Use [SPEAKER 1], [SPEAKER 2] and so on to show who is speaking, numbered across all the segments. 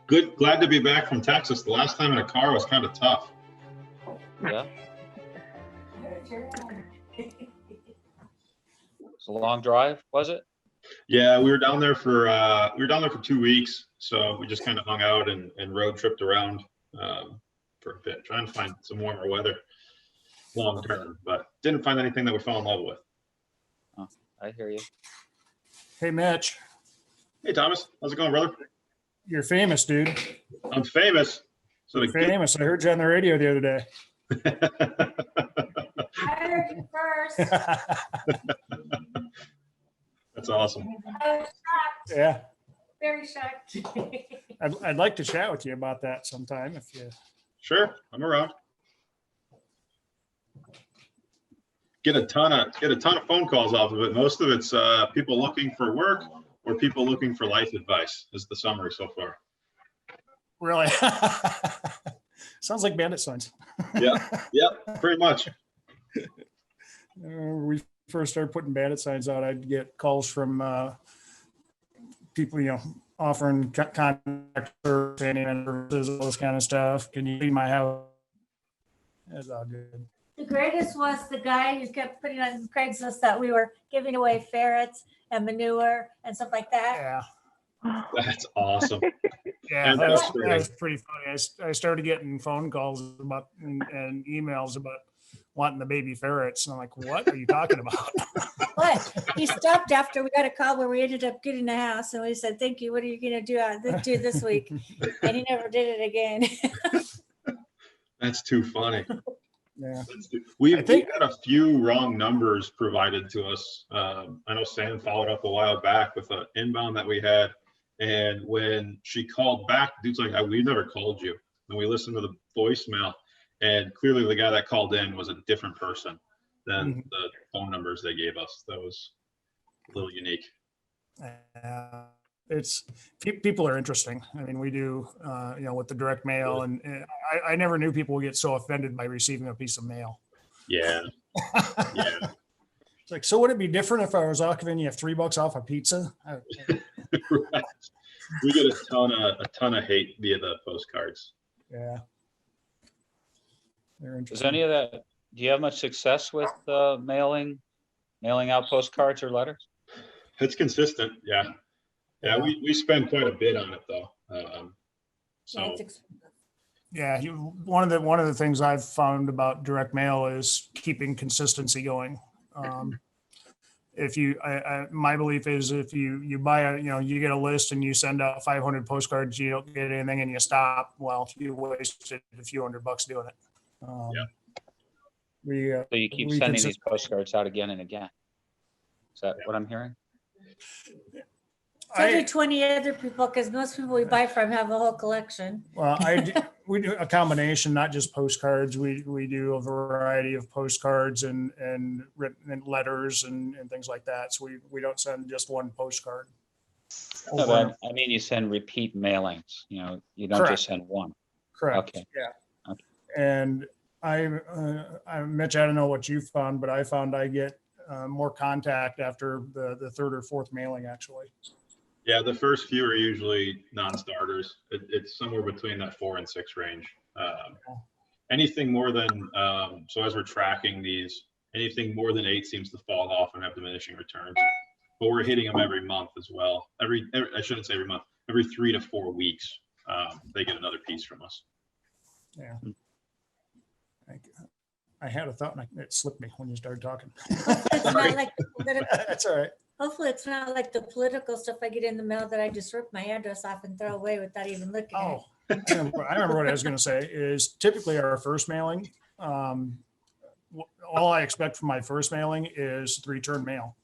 [SPEAKER 1] Good. Glad to be back from Texas. The last time in a car was kind of tough.
[SPEAKER 2] Yeah. It's a long drive, was it?
[SPEAKER 1] Yeah, we were down there for 2 weeks. So we just kind of hung out and road tripped around for a bit, trying to find some warmer weather long term, but didn't find anything that we fell in love with.
[SPEAKER 2] Oh, I hear you.
[SPEAKER 3] Hey, Mitch,
[SPEAKER 1] Hey, Thomas, how's it going, brother?
[SPEAKER 3] you're famous, dude.
[SPEAKER 1] I'm famous. So
[SPEAKER 3] You're famous. I heard you on the radio the other day.
[SPEAKER 4] I heard you first.
[SPEAKER 1] That's awesome.
[SPEAKER 4] I was shocked,
[SPEAKER 3] Yeah,
[SPEAKER 4] very shocked.
[SPEAKER 3] I'd like to chat with you about that sometime if you.
[SPEAKER 1] Sure, I'm around. Get a ton of phone calls off of it. Most of it's people looking for work or people looking for life advice is the summary so far.
[SPEAKER 3] Really? Sounds like bandit signs.
[SPEAKER 1] Yeah, pretty much.
[SPEAKER 3] We first started putting bandit signs out, I'd get calls from people, offering contact services, all this kind of stuff. Can you clean my house? That's all good.
[SPEAKER 4] The greatest was the guy who kept putting on Craigslist that we were giving away ferrets and manure and stuff like that.
[SPEAKER 3] Yeah.
[SPEAKER 1] That's awesome.
[SPEAKER 3] Yeah,
[SPEAKER 1] And
[SPEAKER 3] that
[SPEAKER 1] that's
[SPEAKER 3] was pretty funny. I started getting phone calls about and emails about wanting the baby ferrets. And I'm like, what are you talking about?
[SPEAKER 4] But he stopped after we got a call where we ended up getting the house, and we said, "Thank you. What are you going to do this week?" And he never did it again.
[SPEAKER 1] That's too funny.
[SPEAKER 3] Yeah.
[SPEAKER 1] We had a few wrong numbers provided to us. I know Sam followed up a while back with an inbound that we had. And when she called back, dude's like, we never called you. And we listened to the voicemail. And clearly the guy that called in was a different person than the phone numbers they gave us. That was a little unique.
[SPEAKER 3] It's people are interesting. I mean, we do, with the direct mail, and I never knew people would get so offended by receiving a piece of mail.
[SPEAKER 1] Yeah. Yeah.
[SPEAKER 3] It's like, so would it be different if I was offering you $3 off a pizza?
[SPEAKER 1] Right. We get a ton of hate via the postcards.
[SPEAKER 3] Yeah. They're
[SPEAKER 2] Is
[SPEAKER 3] interesting.
[SPEAKER 2] any of that, do you have much success with mailing out postcards or letters?
[SPEAKER 1] It's consistent. Yeah. Yeah. We spend quite a bit on it though. So
[SPEAKER 3] Yeah, one of the things I've found about direct mail is keeping consistency going. My belief is if you buy you get a list and you send out 500 postcards, you don't get anything and you stop. Well, you wasted a few $100 doing it.
[SPEAKER 2] So you keep sending these postcards out again and again. Is that what I'm hearing?
[SPEAKER 4] So do 20 other people, because most people we buy from have a whole collection.
[SPEAKER 3] Well, we do a combination, not just postcards. We do a variety of postcards and written letters and things like that. So we don't send just one postcard.
[SPEAKER 2] No, but I mean, you send repeat mailings. You don't
[SPEAKER 3] Correct.
[SPEAKER 2] just send one.
[SPEAKER 3] Correct.
[SPEAKER 2] Okay.
[SPEAKER 3] Yeah.
[SPEAKER 2] Okay.
[SPEAKER 3] And Mitch, I don't know what you found, but I found I get more contact after the third or fourth mailing, actually.
[SPEAKER 1] yeah, the first few are usually non-starters. It's somewhere between that 4 and 6 range. Anything more than so as we're tracking these, anything more than 8 seems to fall off and have diminishing returns. But we're hitting them every month as well. I shouldn't say every month. Every 3 to 4 weeks, they get another piece from us.
[SPEAKER 3] Yeah. I had a thought and it slipped me when you started talking.
[SPEAKER 4] It's not like
[SPEAKER 3] That's all right.
[SPEAKER 4] hopefully it's not like the political stuff I get in the mail that I just rip my address off and throw away without even looking at it.
[SPEAKER 3] Oh, I remember what I was going to say is typically our first mailing. All I expect from my first mailing is the return mail.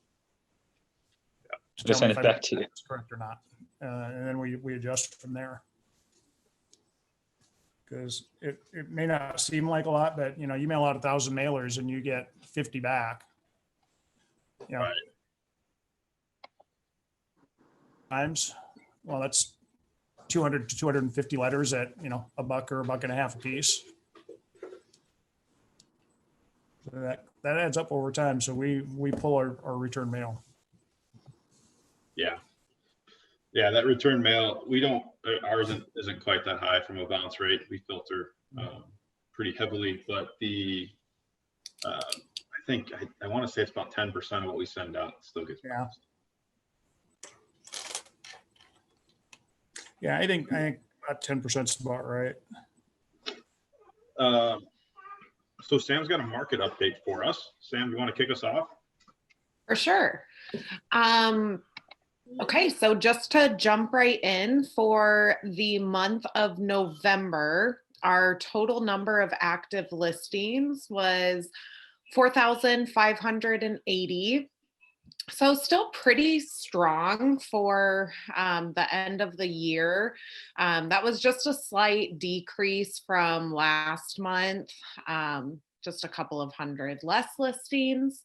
[SPEAKER 3] To
[SPEAKER 2] Just
[SPEAKER 3] tell me
[SPEAKER 2] send
[SPEAKER 3] if
[SPEAKER 2] it back to you.
[SPEAKER 3] it's correct or not, and then we adjust from there. Because it may not seem like a lot, but you mail out 1,000 mailers and you get 50 back.
[SPEAKER 1] Right.
[SPEAKER 3] Times, well, that's 200 to 250 letters at $1 or $1.50 a piece. So that adds up over time. So we pull our return mail.
[SPEAKER 1] Yeah. Yeah, that return mail, we don't, ours isn't quite that high from a bounce rate. We filter pretty heavily, but I think I want to say it's about 10% of what we send out still gets
[SPEAKER 3] Yeah.
[SPEAKER 1] bounced.
[SPEAKER 3] Yeah, I think about 10% is about right.
[SPEAKER 1] So Sam's got a market update for us. Sam, you want to kick us off?
[SPEAKER 5] For sure. Okay, so just to jump right in, for the month of November, our total number of active listings was 4,580. So still pretty strong for the end of the year. That was just a slight decrease from last month, just a couple of hundred less listings.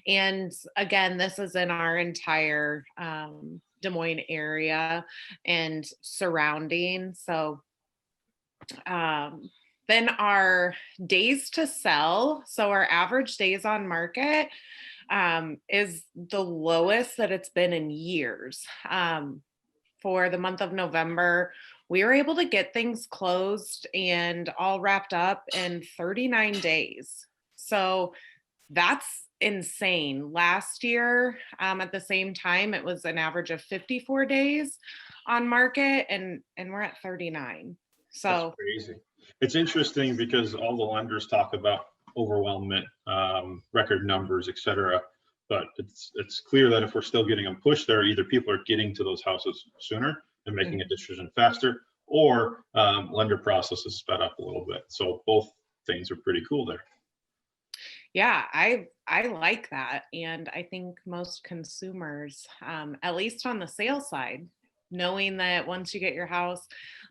[SPEAKER 5] And again, this is in our entire Des Moines area and surrounding. So then our days to sell, so our average days on market is the lowest that it's been in years. For the month of November, we were able to get things closed and all wrapped up in 39 days. So that's insane. Last year, at the same time, it was an average of 54 days on market, and we're at 39. So
[SPEAKER 1] that's crazy. It's interesting because all the lenders talk about overwhelming record numbers, etc. But it's clear that if we're still getting them pushed there, either people are getting to those houses sooner and making a decision faster, or lender processes sped up a little bit. So both things are pretty cool there.
[SPEAKER 5] yeah, I like that. And I think most consumers, at least on the sales side, knowing that once you get your house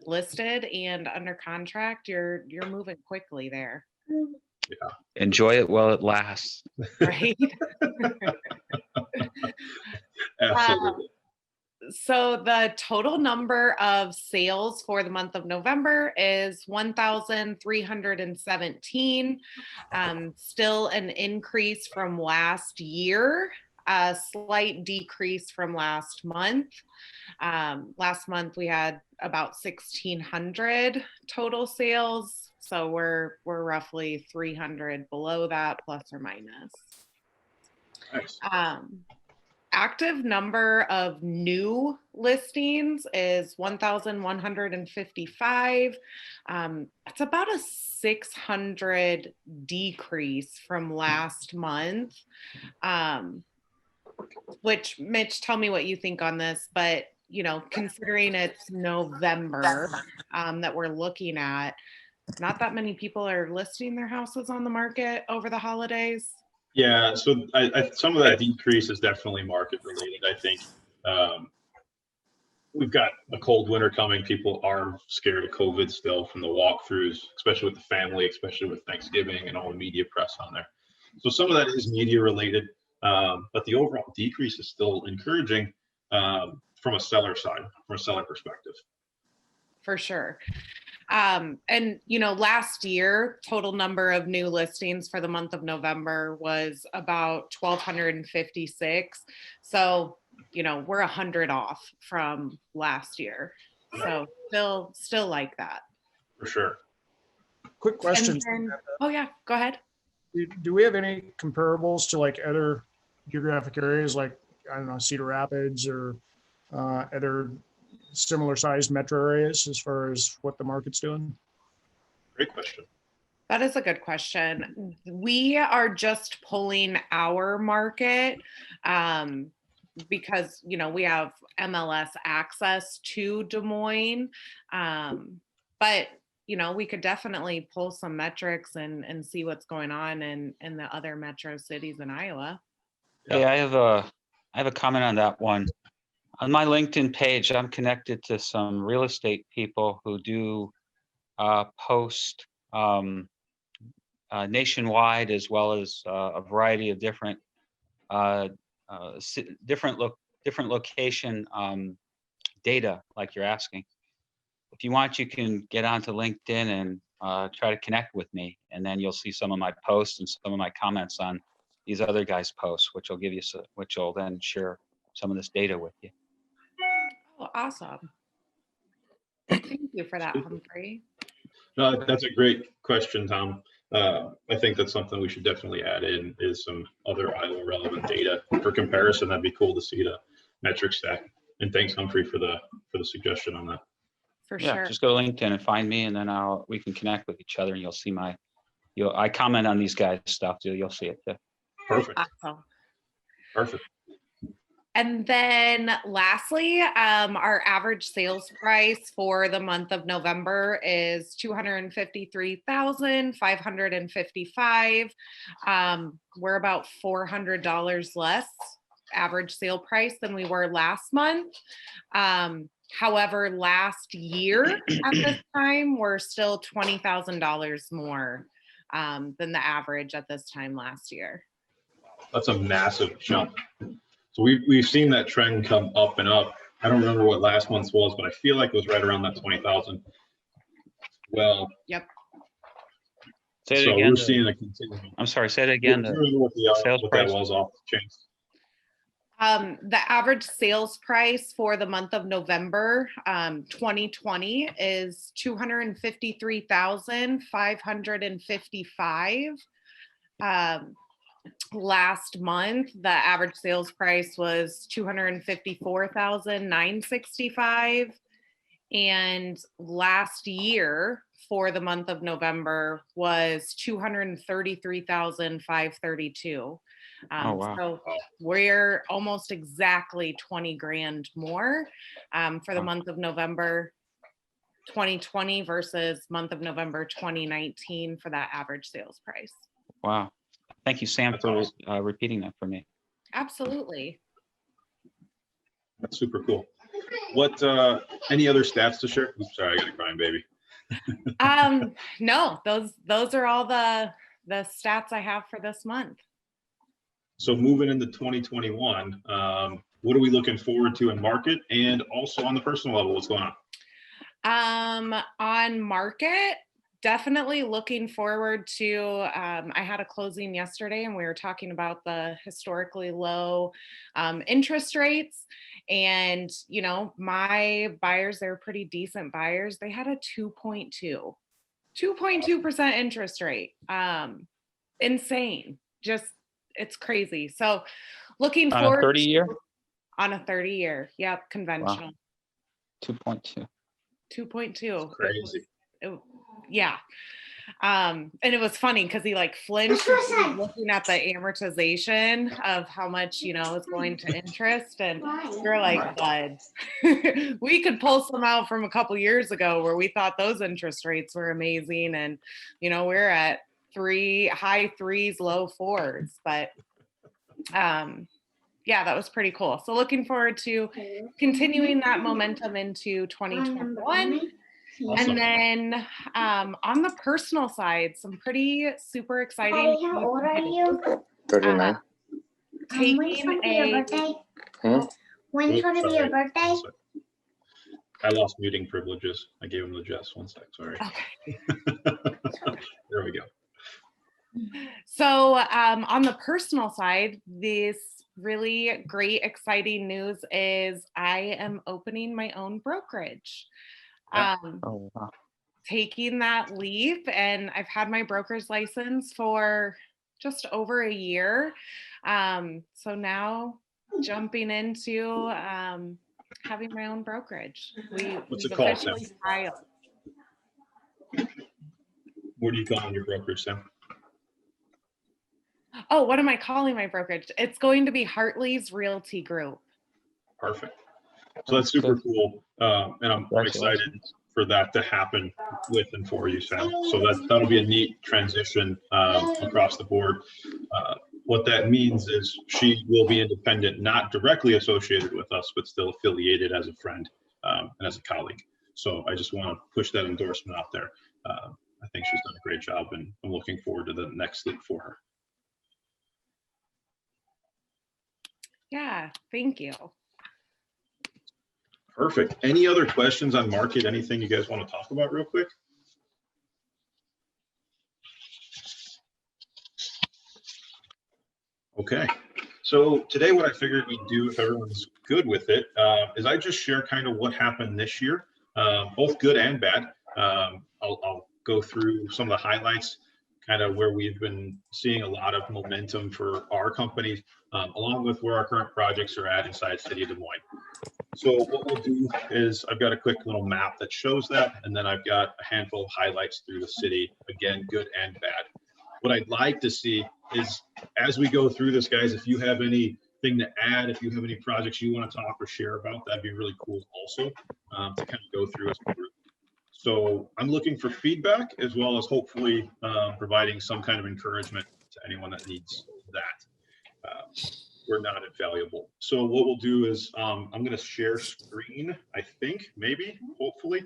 [SPEAKER 5] listed and under contract, you're moving quickly there.
[SPEAKER 1] Yeah.
[SPEAKER 2] Enjoy it while it lasts.
[SPEAKER 5] Right.
[SPEAKER 1] Absolutely.
[SPEAKER 5] So the total number of sales for the month of November is 1,317. Still an increase from last year, a slight decrease from last month. Last month we had about 1,600 total sales. So we're roughly 300 below that, plus or minus.
[SPEAKER 1] Nice.
[SPEAKER 5] Active number of new listings is 1,155. That's about a 600 decrease from last month. Which, Mitch, tell me what you think on this, but considering it's November that we're looking at, not that many people are listing their houses on the market over the holidays.
[SPEAKER 1] Yeah, so some of that decrease is definitely market related. I think we've got a cold winter coming. People are scared of COVID still from the walkthroughs, especially with the family, especially with Thanksgiving and all the media press on there. So some of that is media related, but the overall decrease is still encouraging from a seller side, from a seller perspective.
[SPEAKER 5] For sure. And last year, total number of new listings for the month of November was about 1,256. So, we're 100 off from last year. So still like that.
[SPEAKER 1] For sure.
[SPEAKER 3] Quick question.
[SPEAKER 5] Oh yeah, go ahead.
[SPEAKER 3] Do we have any comparables to like other geographic areas, like, I don't know, Cedar Rapids or other similar sized metro areas as far as what the market's doing?
[SPEAKER 1] Great question.
[SPEAKER 5] That is a good question. We are just pulling our market because, we have MLS access to Des Moines. But, we could definitely pull some metrics and see what's going on in the other metro cities in Iowa.
[SPEAKER 2] Hey, I have a comment on that one. On my LinkedIn page, I'm connected to some real estate people who do post nationwide, as well as a variety of different location data, like you're asking. If you want, you can get onto LinkedIn and try to connect with me, and then you'll see some of my posts and some of my comments on these other guys' posts, which will then share some of this data with you.
[SPEAKER 5] awesome. Thank you for that, Humphrey.
[SPEAKER 1] No, that's a great question, Tom. I think that's something we should definitely add in is some other Iowa relevant data for comparison. That'd be cool to see the metric stack. And thanks, Humphrey, for the suggestion on that.
[SPEAKER 5] For
[SPEAKER 2] Yeah,
[SPEAKER 5] sure.
[SPEAKER 2] just go to LinkedIn and find me, and then we can connect with each other, and you'll see I comment on these guys' stuff too. You'll see it too.
[SPEAKER 1] Perfect.
[SPEAKER 5] Awesome.
[SPEAKER 1] Perfect.
[SPEAKER 5] And then lastly, our average sales price for the month of November is $253,555. We're about $400 less average sale price than we were last month. However, last year at this time, we're still $20,000 more than the average at this time last year.
[SPEAKER 1] That's a massive jump. So we've seen that trend come up and up. I don't remember what last month's was, but I feel like it was right around that 20,000. Well,
[SPEAKER 5] Yep.
[SPEAKER 2] Say it
[SPEAKER 1] so
[SPEAKER 2] again.
[SPEAKER 1] we're seeing a continuing.
[SPEAKER 2] I'm sorry, say it again.
[SPEAKER 1] Do you remember what
[SPEAKER 2] sales
[SPEAKER 1] what
[SPEAKER 2] price?
[SPEAKER 1] that was off the chain?
[SPEAKER 5] The average sales price for the month of November 2020 is $253,555. Last month, the average sales price was $254,965. And last year for the month of November was $233,532.
[SPEAKER 2] Oh, wow.
[SPEAKER 5] So we're almost exactly 20 grand more for the month of November 2020 versus month of November 2019 for that average sales price.
[SPEAKER 2] Wow. Thank you, Sam,
[SPEAKER 1] That's
[SPEAKER 2] for
[SPEAKER 1] awesome.
[SPEAKER 2] repeating that for me.
[SPEAKER 5] Absolutely.
[SPEAKER 1] That's super cool. What any other stats to share? Oops, sorry, I got a crying baby.
[SPEAKER 5] No, those are all the stats I have for this month.
[SPEAKER 1] So moving into 2021, what are we looking forward to in market and also on the personal level? What's going on?
[SPEAKER 5] On market, definitely looking forward to, I had a closing yesterday and we were talking about the historically low interest rates. And, you know, my buyers, they're pretty decent buyers. They had a 2.2% interest rate. Insane. Just, it's crazy. So looking
[SPEAKER 2] On
[SPEAKER 5] forward
[SPEAKER 2] a 30-year?
[SPEAKER 5] On a 30-year. Yep. Conventional.
[SPEAKER 2] Wow. 2.2.
[SPEAKER 5] 2.2.
[SPEAKER 1] Crazy.
[SPEAKER 5] Yeah. And it was funny because he like flinched looking at the amortization of how much, you know, is going to interest. And we're like, bud, we could pull some out from a couple years ago where we thought those interest rates were amazing. And, you know, we're at high threes, low fours, but yeah, that was pretty cool. So looking forward to continuing that momentum into 2021.
[SPEAKER 1] Awesome.
[SPEAKER 5] And then on the personal side, some pretty super exciting.
[SPEAKER 6] Hey, how old are you?
[SPEAKER 7] 39.
[SPEAKER 6] When's gonna be your birthday? When's gonna be your birthday?
[SPEAKER 1] I lost muting privileges. I gave him the Jess. One sec, sorry.
[SPEAKER 5] Okay.
[SPEAKER 1] There we go.
[SPEAKER 5] So on the personal side, this really great, exciting news is I am opening my own brokerage.
[SPEAKER 2] Oh, wow.
[SPEAKER 5] Taking that leap, and I've had my broker's license for just over a year. So now jumping into having my own brokerage.
[SPEAKER 1] What's it called, Sam?
[SPEAKER 5] filed.
[SPEAKER 1] What are you calling your brokerage, Sam?
[SPEAKER 5] Oh, what am I calling my brokerage? It's going to be Hartley's Realty Group.
[SPEAKER 1] Perfect. So that's super cool. And I'm excited for that to happen with and for you, Sam. So that'll be a neat transition across the board. What that means is she will be independent, not directly associated with us, but still affiliated as a friend and as a colleague. So I just want to push that endorsement out there. I think she's done a great job, and I'm looking forward to the next leap for her.
[SPEAKER 5] Yeah, thank you.
[SPEAKER 1] Perfect. Any other questions on market? Anything you guys want to talk about real quick? Okay. So today what I figured we'd do, if everyone's good with it, is I just share kind of what happened this year, both good and bad. I'll go through some of the highlights, kind of where we've been seeing a lot of momentum for our company, along with where our current projects are at inside City of Des Moines. So what we'll do is I've got a quick little map that shows that, and then I've got a handful of highlights through the city, again, good and bad. What I'd like to see is, as we go through this, guys, if you have anything to add, if you have any projects you want to talk or share about, that'd be really cool also, to kind of go through as a group. So I'm looking for feedback, as well as hopefully providing some kind of encouragement to anyone that needs that. We're not invaluable. So what we'll do is I'm going to share screen, I think, maybe, hopefully,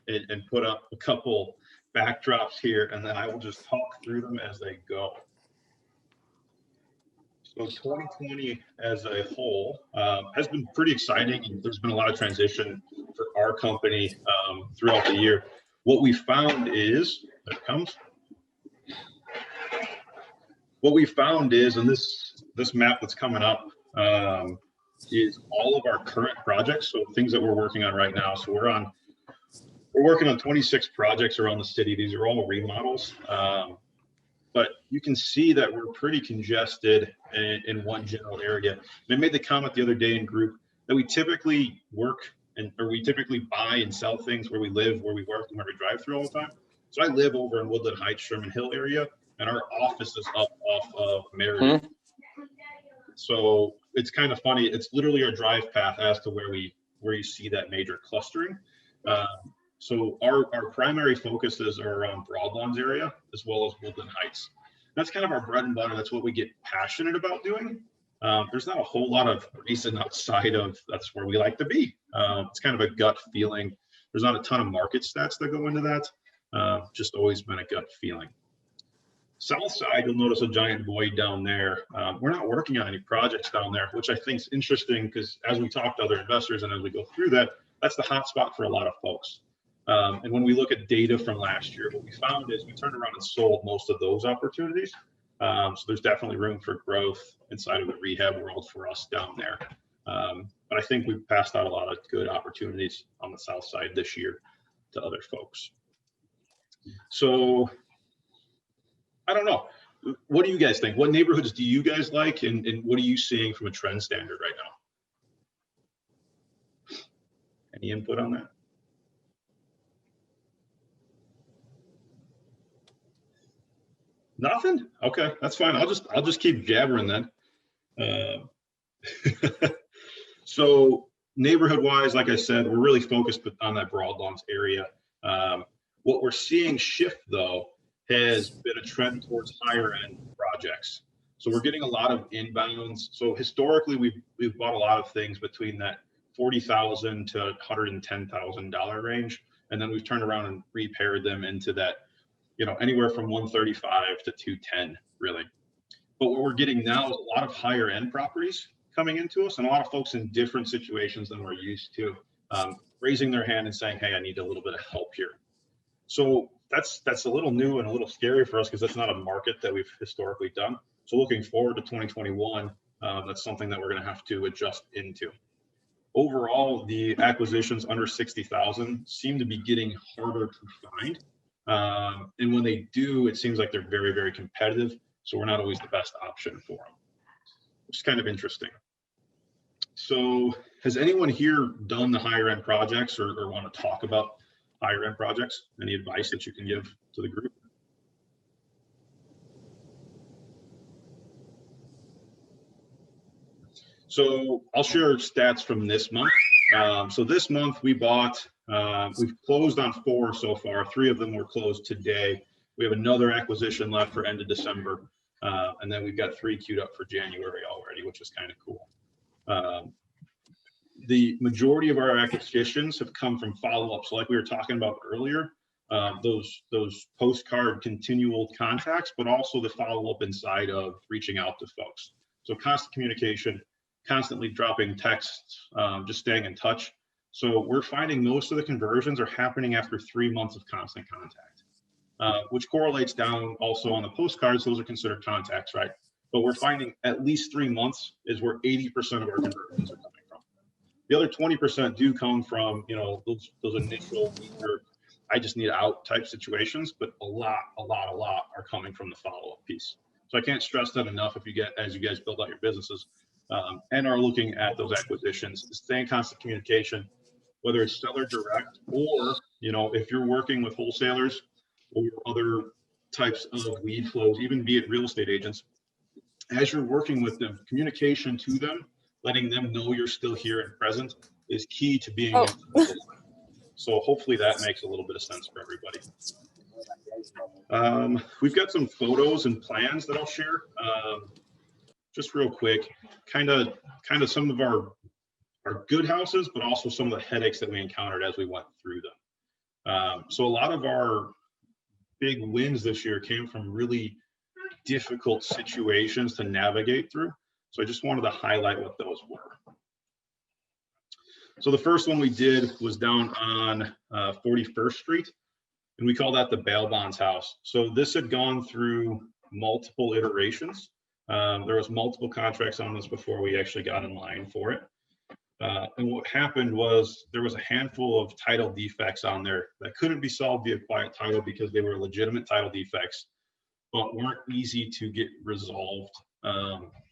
[SPEAKER 1] and put up a couple backdrops here, and then I will just talk through them as they go. So 2020 as a whole has been pretty exciting, and there's been a lot of transition for our company throughout the year. What we found is, there it comes. What we found is, and this map that's coming up is all of our current projects, so things that we're working on right now. So we're working on 26 projects around the city. These are all remodels. But you can see that we're pretty congested in one general area. And I made the comment the other day in group that we typically we typically buy and sell things where we live, where we work, and where we drive through all the time. So I live over in Woodland Heights, Sherman Hill area, and our office is up off of Marion. So it's kind of funny. It's literally our drive path as to where you see that major clustering. So our primary focuses are around Broadlawns area, as well as Woodland Heights. That's kind of our bread and butter. That's what we get passionate about doing. There's not a whole lot of reason outside of that's where we like to be. It's kind of a gut feeling. There's not a ton of market stats that go into that. Just always been a gut feeling. South side, you'll notice a giant void down there. We're not working on any projects down there, which I think is interesting, because as we talk to other investors and as we go through that, that's the hot spot for a lot of folks. And when we look at data from last year, what we found is we turned around and sold most of those opportunities. So there's definitely room for growth inside of the rehab world for us down there. But I think we've passed out a lot of good opportunities on the south side this year to other folks. So I don't know. What do you guys think? What neighborhoods do you guys like, and what are you seeing from a trend standard right now? Any input on that? Nothing? Okay, that's fine. I'll just keep jabbering then. So neighborhood wise, like I said, we're really focused on that Broadlawns area. What we're seeing shift though has been a trend towards higher end projects. So we're getting a lot of inbounds. So historically, we've bought a lot of things between that $40,000 to $110,000 range, and then we've turned around and repaired them into that, anywhere from 135 to 210, really. But what we're getting now is a lot of higher end properties coming into us, and a lot of folks in different situations than we're used to, raising their hand and saying, hey, I need a little bit of help here. So that's a little new and a little scary for us, because that's not a market that we've historically done. So looking forward to 2021, that's something that we're going to have to adjust into. Overall, the acquisitions under 60,000 seem to be getting harder to find. And when they do, it seems like they're very, very competitive. So we're not always the best option for them, which is kind of interesting. So has anyone here done the higher end projects or want to talk about higher end projects? Any advice that you can give to the group? So I'll share stats from this month. So this month we bought, we've closed on 4 so far. 3 of them were closed today. We have another acquisition left for end of December. And then we've got 3 queued up for January already, which is kind of cool. The majority of our acquisitions have come from follow-ups, like we were talking about earlier, those postcard continual contacts, but also the follow-up inside of reaching out to folks. So constant communication, constantly dropping texts, just staying in touch. So we're finding most of the conversions are happening after 3 months of constant contact, which correlates down also on the postcards. Those are considered contacts, right? but we're finding at least 3 months is where 80% of our conversions are coming from. The other 20% do come from, you know, those initial weaker, I just need out type situations, but a lot are coming from the follow-up piece. So I can't stress that enough. If you get, as you guys build out your businesses and are looking at those acquisitions, stay in constant communication, whether it's seller direct or, you know, if you're working with wholesalers or other types of lead flows, even be it real estate agents, as you're working with them, communication to them, letting them know you're still here and present is key to being able to. So hopefully that makes a little bit of sense for everybody. We've got some photos and plans that I'll share. Just real quick, kind of some of our good houses, but also some of the headaches that we encountered as we went through them. So a lot of our big wins this year came from really difficult situations to navigate through. So I just wanted to highlight what those were. So the first one we did was down on 41st Street, and we call that the bail bonds house. So this had gone through multiple iterations. There was multiple contracts on this before we actually got in line for it. And what happened was there was a handful of title defects on there that couldn't be solved via quiet title because they were legitimate title defects, but weren't easy to get resolved.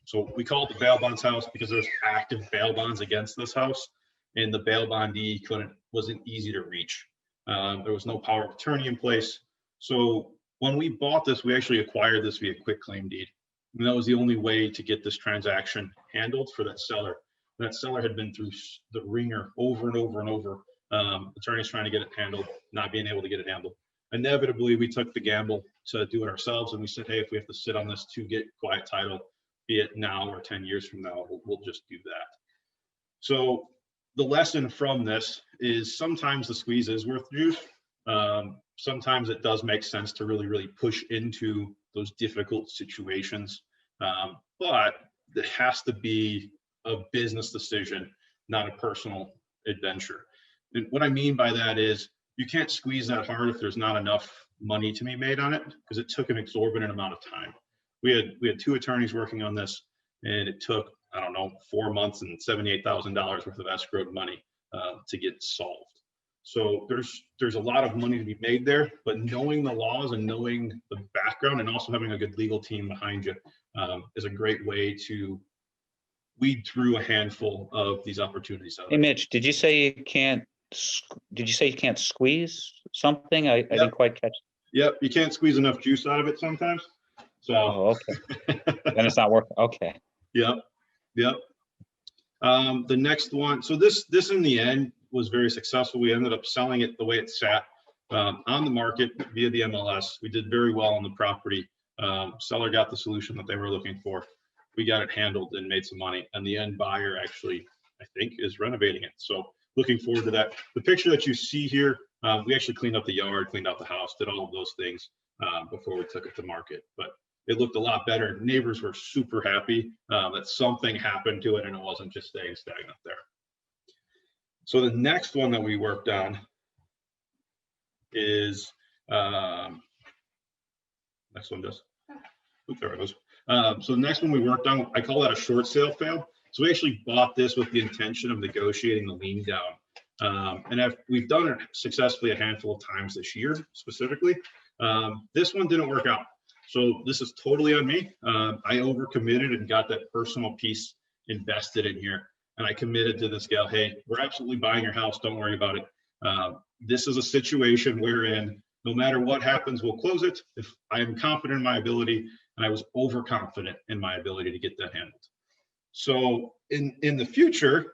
[SPEAKER 1] So we call it the bail bonds house because there's active bail bonds against this house, and the bail bondee wasn't easy to reach. There was no power of attorney in place. So when we bought this, we actually acquired this via quick claim deed. And that was the only way to get this transaction handled for that seller. That seller had been through the ringer over and over and over. Attorneys trying to get it handled, not being able to get it handled. Inevitably, we took the gamble to do it ourselves, and we said, hey, if we have to sit on this to get quiet title, be it now or 10 years from now, we'll just do that. So the lesson from this is sometimes the squeeze is worth the juice. Sometimes it does make sense to really push into those difficult situations, but it has to be a business decision, not a personal adventure. And what I mean by that is you can't squeeze that hard if there's not enough money to be made on it, because it took an exorbitant amount of time. We had 2 attorneys working on this, and it took, I don't know, 4 months and $78,000 worth of escrowed money to get solved. So there's a lot of money to be made there, but knowing the laws and knowing the background and also having a good legal team behind you is a great way to weed through a handful of these opportunities.
[SPEAKER 2] Hey, Mitch, did you say you can't squeeze something? I didn't quite catch.
[SPEAKER 1] Yep, you can't squeeze enough juice out of it sometimes. So
[SPEAKER 2] okay. Then it's not working. Okay.
[SPEAKER 1] Yep. The next one, so this in the end was very successful. We ended up selling it the way it sat on the market via the MLS. We did very well on the property. Seller got the solution that they were looking for. We got it handled and made some money, and the end buyer actually, I think, is renovating it. So looking forward to that. The picture that you see here, we actually cleaned up the yard, cleaned out the house, did all of those things before we took it to market. But it looked a lot better. Neighbors were super happy that something happened to it and it wasn't just staying stagnant there. So the next one that we worked on is, next one just, oops, there it goes. So the next one we worked on, I call that a short sale fail. So we actually bought this with the intention of negotiating the lien down. And we've done it successfully a handful of times this year specifically. This one didn't work out. So this is totally on me. I overcommitted and got that personal piece invested in here. And I committed to this gal, hey, we're absolutely buying your house. Don't worry about it. This is a situation wherein no matter what happens, we'll close it. If I am confident in my ability, and I was overconfident in my ability to get that handled. So in the future,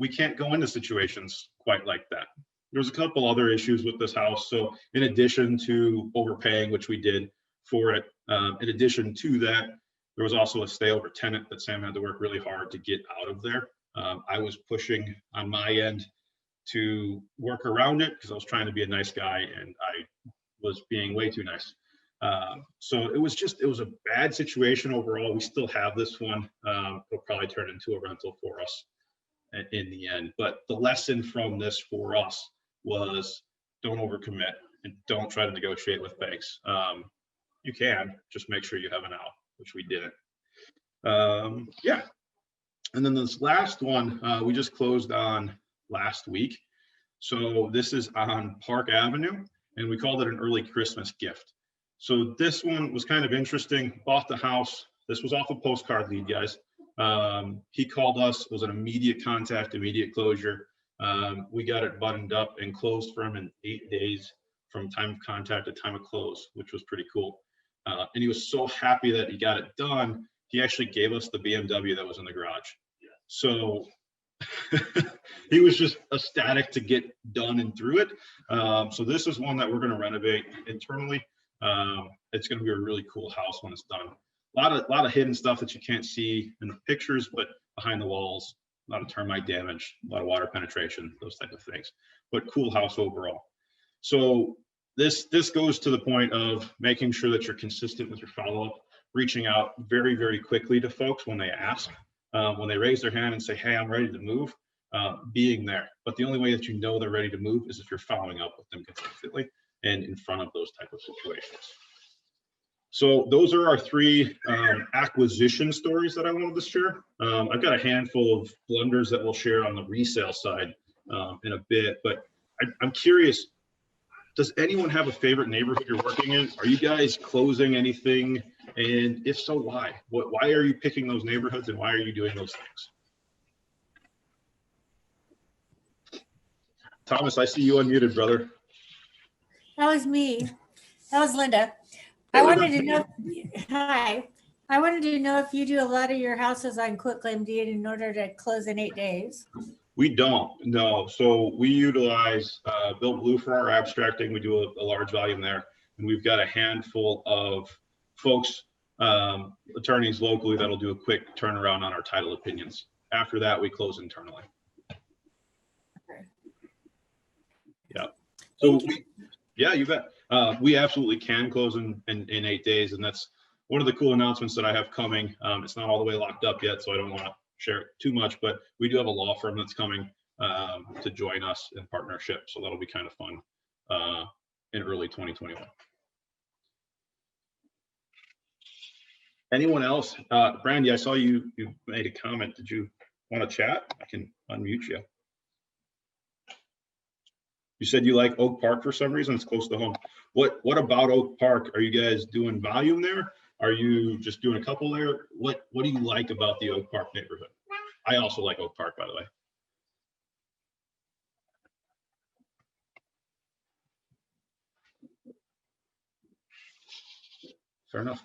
[SPEAKER 1] we can't go into situations quite like that. There's a couple other issues with this house. So in addition to overpaying, which we did for it, in addition to that, there was also a stay over tenant that Sam had to work really hard to get out of there. I was pushing on my end to work around it because I was trying to be a nice guy and I was being way too nice. So it was a bad situation overall. We still have this one. It'll probably turn into a rental for us in the end. But the lesson from this for us was don't overcommit and don't try to negotiate with banks. You can just make sure you have an out, which we didn't. Yeah. And then this last one, we just closed on last week. So this is on Park Avenue, and we called it an early Christmas gift. So this one was kind of interesting. Bought the house. This was off a postcard lead, guys. He called us. It was an immediate contact, immediate closure. We got it buttoned up and closed for him in 8 days from time of contact to time of close, which was pretty cool. And he was so happy that he got it done. He actually gave us the BMW that was in the garage. So he was just ecstatic to get done and through it. So this is one that we're going to renovate internally. It's going to be a really cool house when it's done. A lot of hidden stuff that you can't see in the pictures, but behind the walls, a lot of termite damage, a lot of water penetration, those type of things. But cool house overall. So this goes to the point of making sure that you're consistent with your follow-up, reaching out very, very quickly to folks when they ask. When they raise their hand and say, hey, I'm ready to move, being there. But the only way that you know they're ready to move is if you're following up with them consistently and in front of those type of situations. So those are our 3 acquisition stories that I wanted to share. I've got a handful of blunders that we'll share on the resale side in a bit, but I'm curious, does anyone have a favorite neighborhood you're working in? Are you guys closing anything? And if so, why? Why are you picking those neighborhoods and why are you doing those things? Thomas, I see you unmuted, brother.
[SPEAKER 4] That was me. That was Linda. I wanted to know, hi. I wanted to know if you do a lot of your houses on quitclaim deed in order to close in 8 days.
[SPEAKER 1] We don't, no. So we utilize Bill Blue for our abstracting. We do a large volume there. And we've got a handful of folks, attorneys locally that'll do a quick turnaround on our title opinions. After that, we close internally.
[SPEAKER 4] Okay.
[SPEAKER 1] Yeah. So yeah, you bet. We absolutely can close in 8 days. And that's one of the cool announcements that I have coming. It's not all the way locked up yet, so I don't want to share it too much, but we do have a law firm that's coming to join us in partnership. So that'll be kind of fun in early 2021. Anyone else? Brandy, I saw you made a comment. Did you want to chat? I can unmute you. You said you like Oak Park for some reason. It's close to home. What about Oak Park? Are you guys doing volume there? Are you just doing a couple there? What do you like about the Oak Park neighborhood? I also like Oak Park, by the way. Fair enough.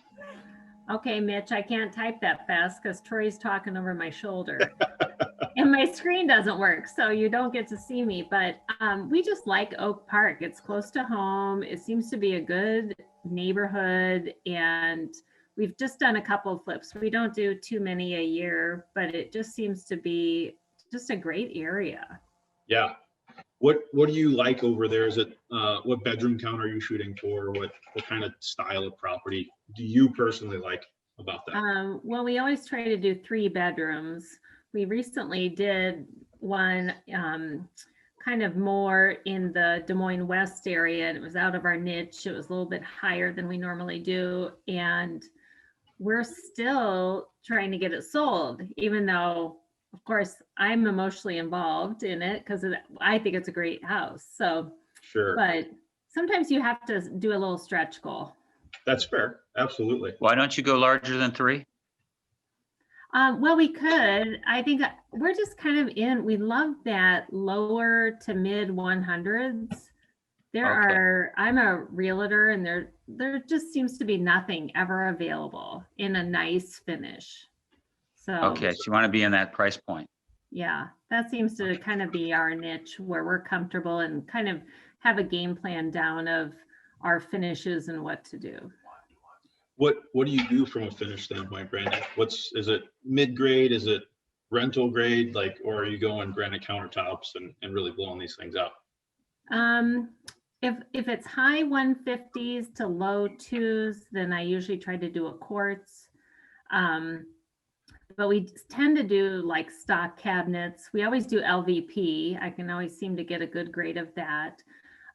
[SPEAKER 7] Okay, Mitch, I can't type that fast because Tori's talking over my shoulder. And my screen doesn't work, so you don't get to see me. But we just like Oak Park. It's close to home. It seems to be a good neighborhood, and we've just done a couple of flips. We don't do too many a year, but it just seems to be just a great area.
[SPEAKER 1] Yeah. What do you like over there? Is it what bedroom count are you shooting for? What kind of style of property do you personally like about that?
[SPEAKER 7] Well, we always try to do 3 bedrooms. We recently did one kind of more in the Des Moines West area, and it was out of our niche. It was a little bit higher than we normally do, and we're still trying to get it sold, even though, of course, I'm emotionally involved in it because I think it's a great house. So,
[SPEAKER 1] Sure.
[SPEAKER 7] But sometimes you have to do a little stretch goal.
[SPEAKER 1] That's fair. Absolutely.
[SPEAKER 2] Why don't you go larger than 3?
[SPEAKER 7] Well, we could. I think we're just kind of we love that lower to mid 100s. I'm a realtor, and there just seems to be nothing ever available in a nice finish. So
[SPEAKER 2] Okay, so you want to be in that price point.
[SPEAKER 7] yeah, that seems to kind of be our niche where we're comfortable and kind of have a game plan down of our finishes and what to do.
[SPEAKER 1] What do you do from a finish standpoint, Brandon? Is it mid-grade? Is it rental grade? Or are you going granite countertops and really blowing these things out?
[SPEAKER 7] If it's high 150s to low 2s, then I usually try to do a quartz. But we tend to do like stock cabinets. We always do LVP. I can always seem to get a good grade of that.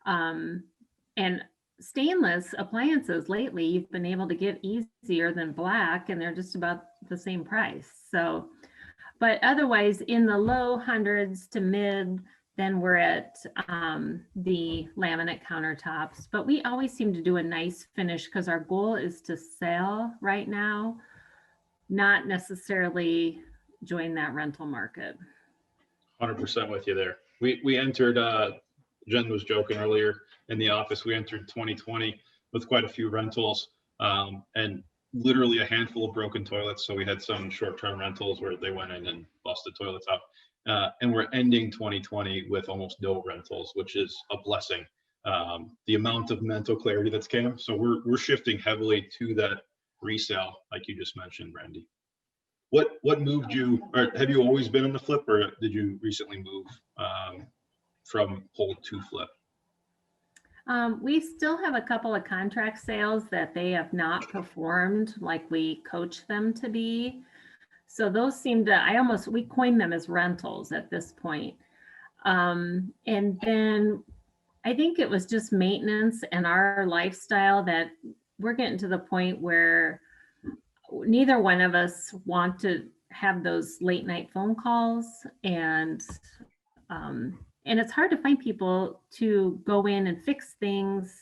[SPEAKER 7] And stainless appliances lately, you've been able to get easier than black, and they're just about the same price. So, but otherwise in the low hundreds to mid, then we're at the laminate countertops. But we always seem to do a nice finish because our goal is to sell right now, not necessarily join that rental market.
[SPEAKER 1] 100% with you there. We entered, Jen was joking earlier in the office, we entered 2020 with quite a few rentals, and literally a handful of broken toilets. So we had some short-term rentals where they went in and busted toilets out. And we're ending 2020 with almost no rentals, which is a blessing. The amount of mental clarity that's came. So we're shifting heavily to that resale, like you just mentioned, Brandy. What moved you, or have you always been in the flip, or did you recently move from hold to flip?
[SPEAKER 7] We still have a couple of contract sales that they have not performed like we coach them to be. So those seem to, we coin them as rentals at this point. And then I think it was just maintenance and our lifestyle that we're getting to the point where neither one of us want to have those late night phone calls, and it's hard to find people to go in and fix things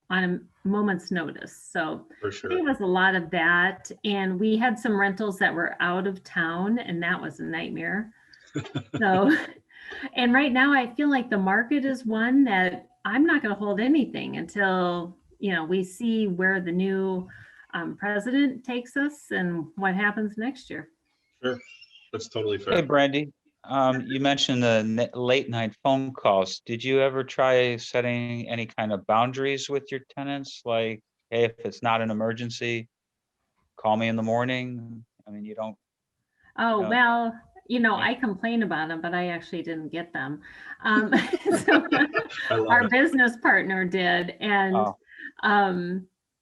[SPEAKER 7] on a moment's notice. So
[SPEAKER 1] For sure.
[SPEAKER 7] there was a lot of that, and we had some rentals that were out of town, and that was a nightmare. So, and right now I feel like the market is one that I'm not going to hold anything until, we see where the new president takes us and what happens next year.
[SPEAKER 1] Sure, that's totally fair.
[SPEAKER 2] Hey, Brandy, you mentioned the late night phone calls. Did you ever try setting any kind of boundaries with your tenants? Like, hey, if it's not an emergency, call me in the morning. I mean, you don't.
[SPEAKER 7] Oh,
[SPEAKER 2] No.
[SPEAKER 7] well, I complain about them, but I actually didn't get them. So our business partner did. And,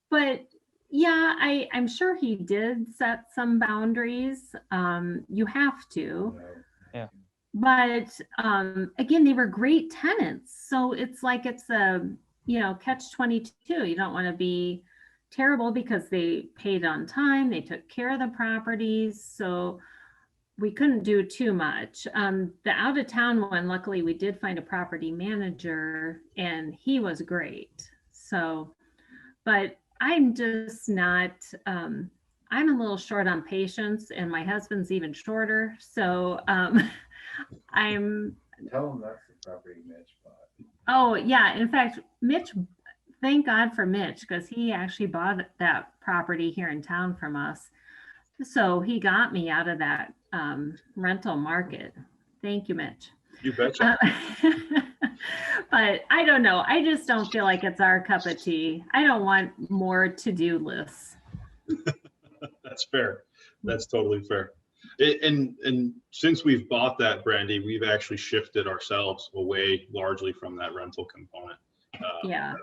[SPEAKER 7] but yeah, I'm sure he did set some boundaries. You have to.
[SPEAKER 2] Yeah.
[SPEAKER 7] But again, they were great tenants. So it's like it's a, catch-22. You don't want to be terrible because they paid on time. They took care of the properties. So we couldn't do too much. The out of town one, luckily we did find a property manager and he was great. So, but I'm just not, I'm a little short on patience, and my husband's even shorter. So I'm.
[SPEAKER 8] Tell him that's the property Mitch bought.
[SPEAKER 7] Oh yeah. In fact, Mitch, thank God for Mitch, because he actually bought that property here in town from us. So he got me out of that rental market. Thank you, Mitch.
[SPEAKER 1] You betcha.
[SPEAKER 7] But I don't know. I just don't feel like it's our cup of tea. I don't want more to-do lists.
[SPEAKER 1] That's fair. That's totally fair. And since we've bought that, Brandy, we've actually shifted ourselves away largely from that rental component.
[SPEAKER 7] Yeah.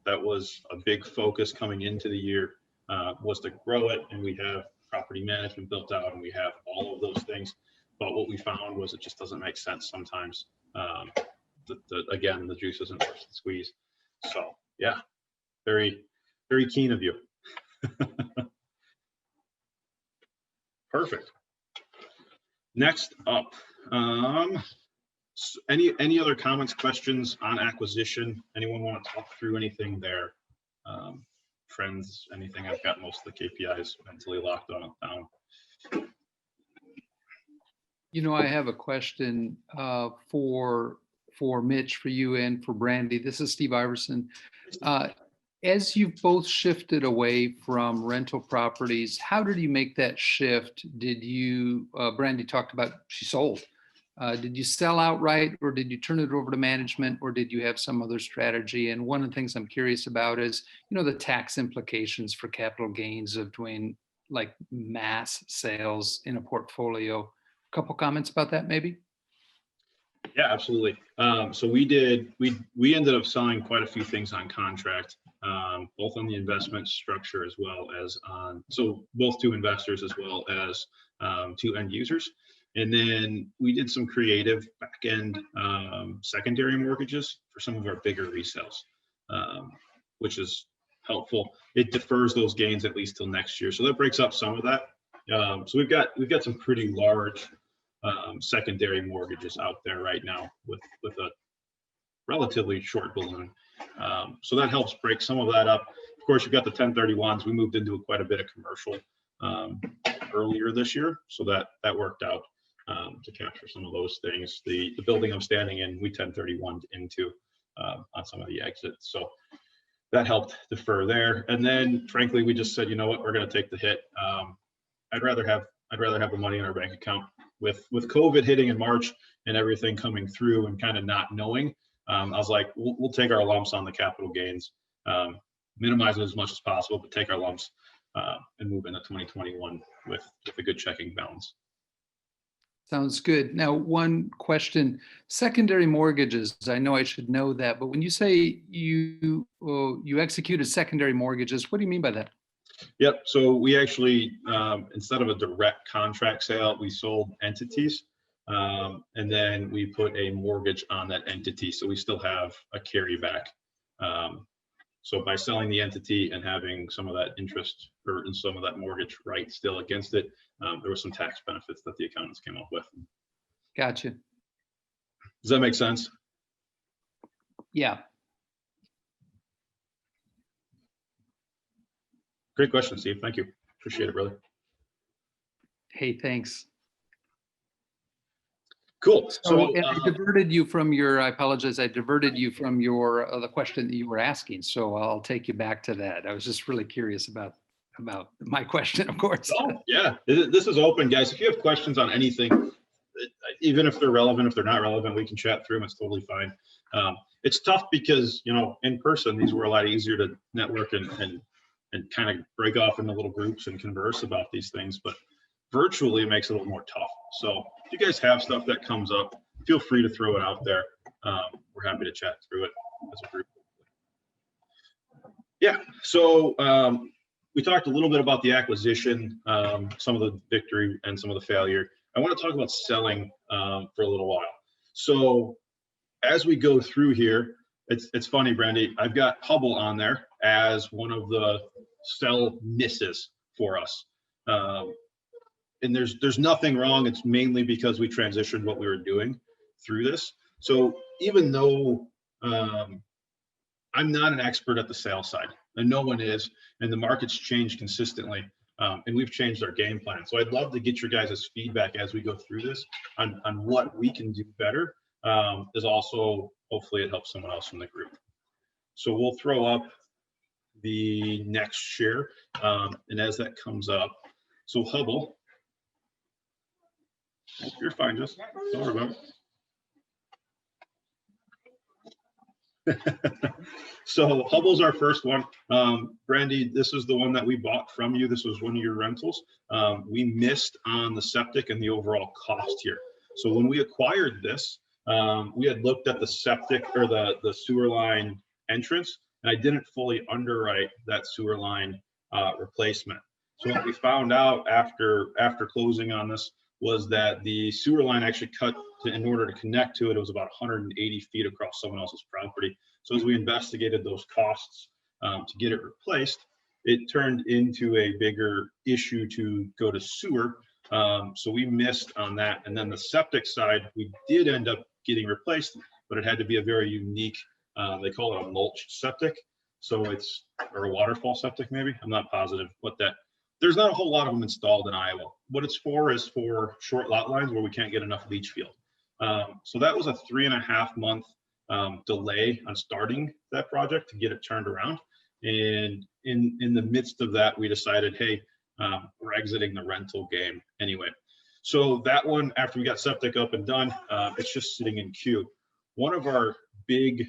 [SPEAKER 1] That was a big focus coming into the year, was to grow it, and we have property management built out, and we have all of those things. But what we found was it just doesn't make sense sometimes. Again, the juice isn't worth the squeeze. So yeah, very, very keen of you. Perfect. Next up, any other comments, questions on acquisition? Anyone want to talk through anything there? Friends, anything? I've got most of the KPIs mentally locked on down.
[SPEAKER 9] I have a question for Mitch, for you, and for Brandy. This is Steve Iverson. As you've both shifted away from rental properties, how did you make that shift? Did you, Brandy talked about she sold. Did you sell outright, or did you turn it over to management, or did you have some other strategy? And one of the things I'm curious about is, the tax implications for capital gains of doing like mass sales in a portfolio. A couple comments about that, maybe?
[SPEAKER 1] Yeah, absolutely. So we ended up selling quite a few things on contract, both on the investment structure as well as so both to investors as well as to end users. And then we did some creative back end secondary mortgages for some of our bigger resales, which is helpful. It defers those gains at least till next year. So that breaks up some of that. So we've got some pretty large secondary mortgages out there right now with a relatively short balloon. So that helps break some of that up. Of course, you've got the 1031s. We moved into quite a bit of commercial earlier this year, so that worked out to capture some of those things. The building I'm standing in, we 1031'd into on some of the exits. So that helped defer there. And then frankly, we just said, you know what, we're going to take the hit. I'd rather have the money in our bank account. With COVID hitting in March and everything coming through and kind of not knowing, I was like, we'll take our lumps on the capital gains, minimize it as much as possible, but take our lumps and move into 2021 with a good checking balance.
[SPEAKER 9] Sounds good. Now, one question, secondary mortgages, I know I should know that, but when you say you executed secondary mortgages, what do you mean by that?
[SPEAKER 1] Yep. So we actually, instead of a direct contract sale, we sold entities, and then we put a mortgage on that entity. So we still have a carryback. So by selling the entity and having some of that interest or some of that mortgage right still against it, there were some tax benefits that the accountants came up with.
[SPEAKER 9] Gotcha.
[SPEAKER 1] Does that make sense?
[SPEAKER 9] Yeah.
[SPEAKER 1] Great question, Steve. Thank you. Appreciate it, brother.
[SPEAKER 9] Hey, thanks.
[SPEAKER 1] Cool.
[SPEAKER 9] So and I diverted you from your, I apologize, I diverted you from your the question that you were asking. So I'll take you back to that. I was just really curious about my question, of course.
[SPEAKER 1] Oh, yeah, this is open, guys. If you have questions on anything, even if they're relevant, if they're not relevant, we can chat through them. It's totally fine. It's tough because, you know, in person, these were a lot easier to network and kind of break off into little groups and converse about these things, but virtually it makes it a little more tough. So if you guys have stuff that comes up, feel free to throw it out there. We're happy to chat through it as a group. Yeah, so we talked a little bit about the acquisition, some of the victory and some of the failure. I want to talk about selling for a little while. So as we go through here, it's funny, Brandy, I've got Hubble on there as one of the sell misses for us. And there's nothing wrong. It's mainly because we transitioned what we were doing through this. So even though I'm not an expert at the sales side, and no one is, and the market's changed consistently, and we've changed our game plan. So I'd love to get your guys' feedback as we go through this on what we can do better. Is also, hopefully it helps someone else from the group. So we'll throw up the next share, and as that comes up, so Hubble, you're fine, just don't worry about it. So Hubble's our first one. Brandy, this is the one that we bought from you. This was one of your rentals. We missed on the septic and the overall cost here. So when we acquired this, we had looked at the septic or the sewer line entrance, and I didn't fully underwrite that sewer line replacement. So what we found out after closing on this was that the sewer line actually cut in order to connect to it. It was about 180 feet across someone else's property. So as we investigated those costs to get it replaced, it turned into a bigger issue to go to sewer. So we missed on that. And then the septic side, we did end up getting replaced, but it had to be a very unique, they call it a mulch septic. So it's, or a waterfall septic maybe, I'm not positive what that, there's not a whole lot of them installed in Iowa. What it's for is for short lot lines where we can't get enough leach field. So that was a 3.5 month delay on starting that project to get it turned around. And in the midst of that, we decided, hey, we're exiting the rental game anyway. So that one, after we got septic up and done, it's just sitting in queue. One of our big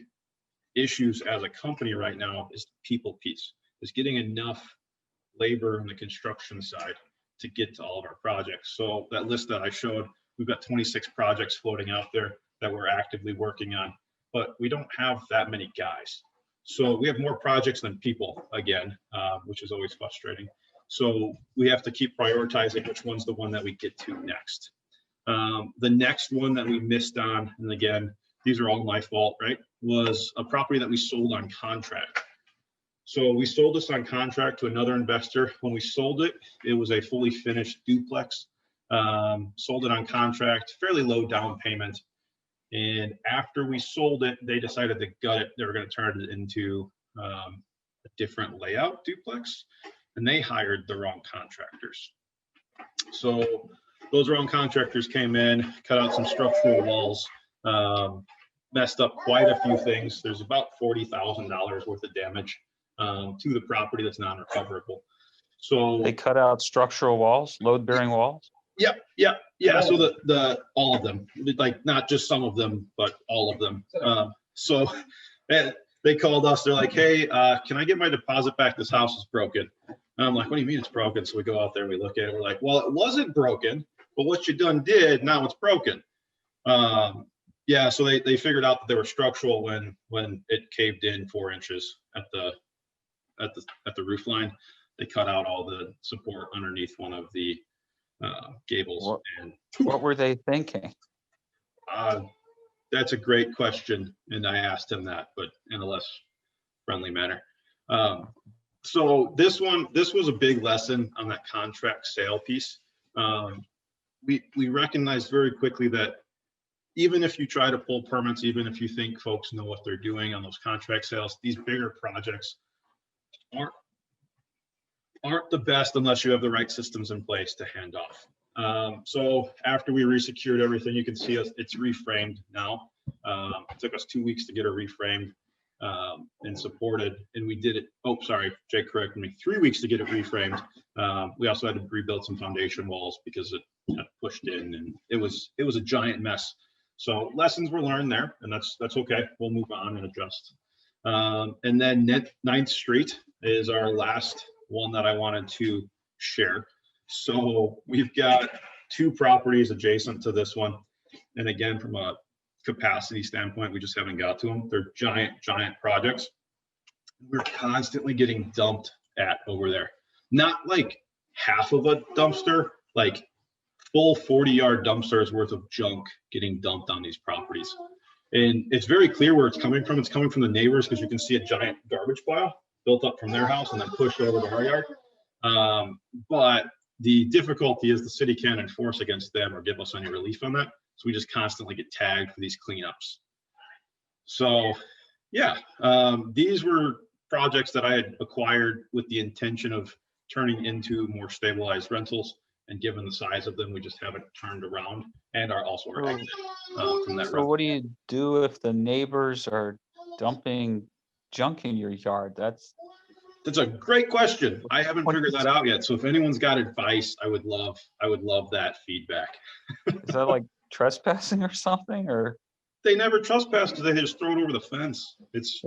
[SPEAKER 1] issues as a company right now is the people piece, is getting enough labor on the construction side to get to all of our projects. So that list that I showed, we've got 26 projects floating out there that we're actively working on, but we don't have that many guys. So we have more projects than people again, which is always frustrating. So we have to keep prioritizing which one's the one that we get to next. The next one that we missed on, and again, these are all my fault, right, was a property that we sold on contract. So we sold this on contract to another investor. When we sold it, it was a fully finished duplex. Sold it on contract, fairly low down payment. And after we sold it, they decided to gut it. They were going to turn it into a different layout duplex, and they hired the wrong contractors. So those wrong contractors came in, cut out some structural walls, messed up quite a few things. There's about $40,000 worth of damage to the property that's non-recoverable. So
[SPEAKER 2] They cut out structural walls, load-bearing walls?
[SPEAKER 1] Yeah. So the all of them, like not just some of them, but all of them. So they called us. They're like, "Hey, can I get my deposit back? This house is broken." And I'm like, "What do you mean it's broken?" So we go out there and we look at it. We're like, "Well, it wasn't broken, but what you done did, now it's broken." Yeah. So they figured out that they were structural when it caved in 4 inches at the roof line. They cut out all the support underneath one of the gables.
[SPEAKER 2] What were they thinking?
[SPEAKER 1] That's a great question, and I asked him that, but in a less friendly manner. So this was a big lesson on that contract sale piece. We recognized very quickly that even if you try to pull permits, even if you think folks know what they're doing on those contract sales, these bigger projects aren't the best unless you have the right systems in place to hand off. So after we resecured everything, you can see it's reframed now. It took us 2 weeks to get it reframed and supported, and we did it. Oh, sorry, Jake corrected me. 3 weeks to get it reframed. We also had to rebuild some foundation walls because it got pushed in, and it was a giant mess. So lessons were learned there, and that's okay. We'll move on and adjust. And then 9th Street is our last one that I wanted to share. So we've got 2 properties adjacent to this one. And again, from a capacity standpoint, we just haven't got to them. They're giant projects. We're constantly getting dumped at over there. Not like half of a dumpster, like full 40-yard dumpsters worth of junk getting dumped on these properties. And it's very clear where it's coming from. It's coming from the neighbors because you can see a giant garbage pile built up from their house and then pushed over to our yard. But the difficulty is the city can't enforce against them or give us any relief on that. So we just constantly get tagged for these cleanups. So yeah, these were projects that I had acquired with the intention of turning into more stabilized rentals. And given the size of them, we just haven't turned around and are also exit from that.
[SPEAKER 2] So what do you do if the neighbors are dumping junk in your yard? That's
[SPEAKER 1] a great question. I haven't figured that out yet. So if anyone's got advice, I would love that feedback.
[SPEAKER 2] Is that like trespassing or something? Or
[SPEAKER 1] they never trespass because they just throw it over the fence. It's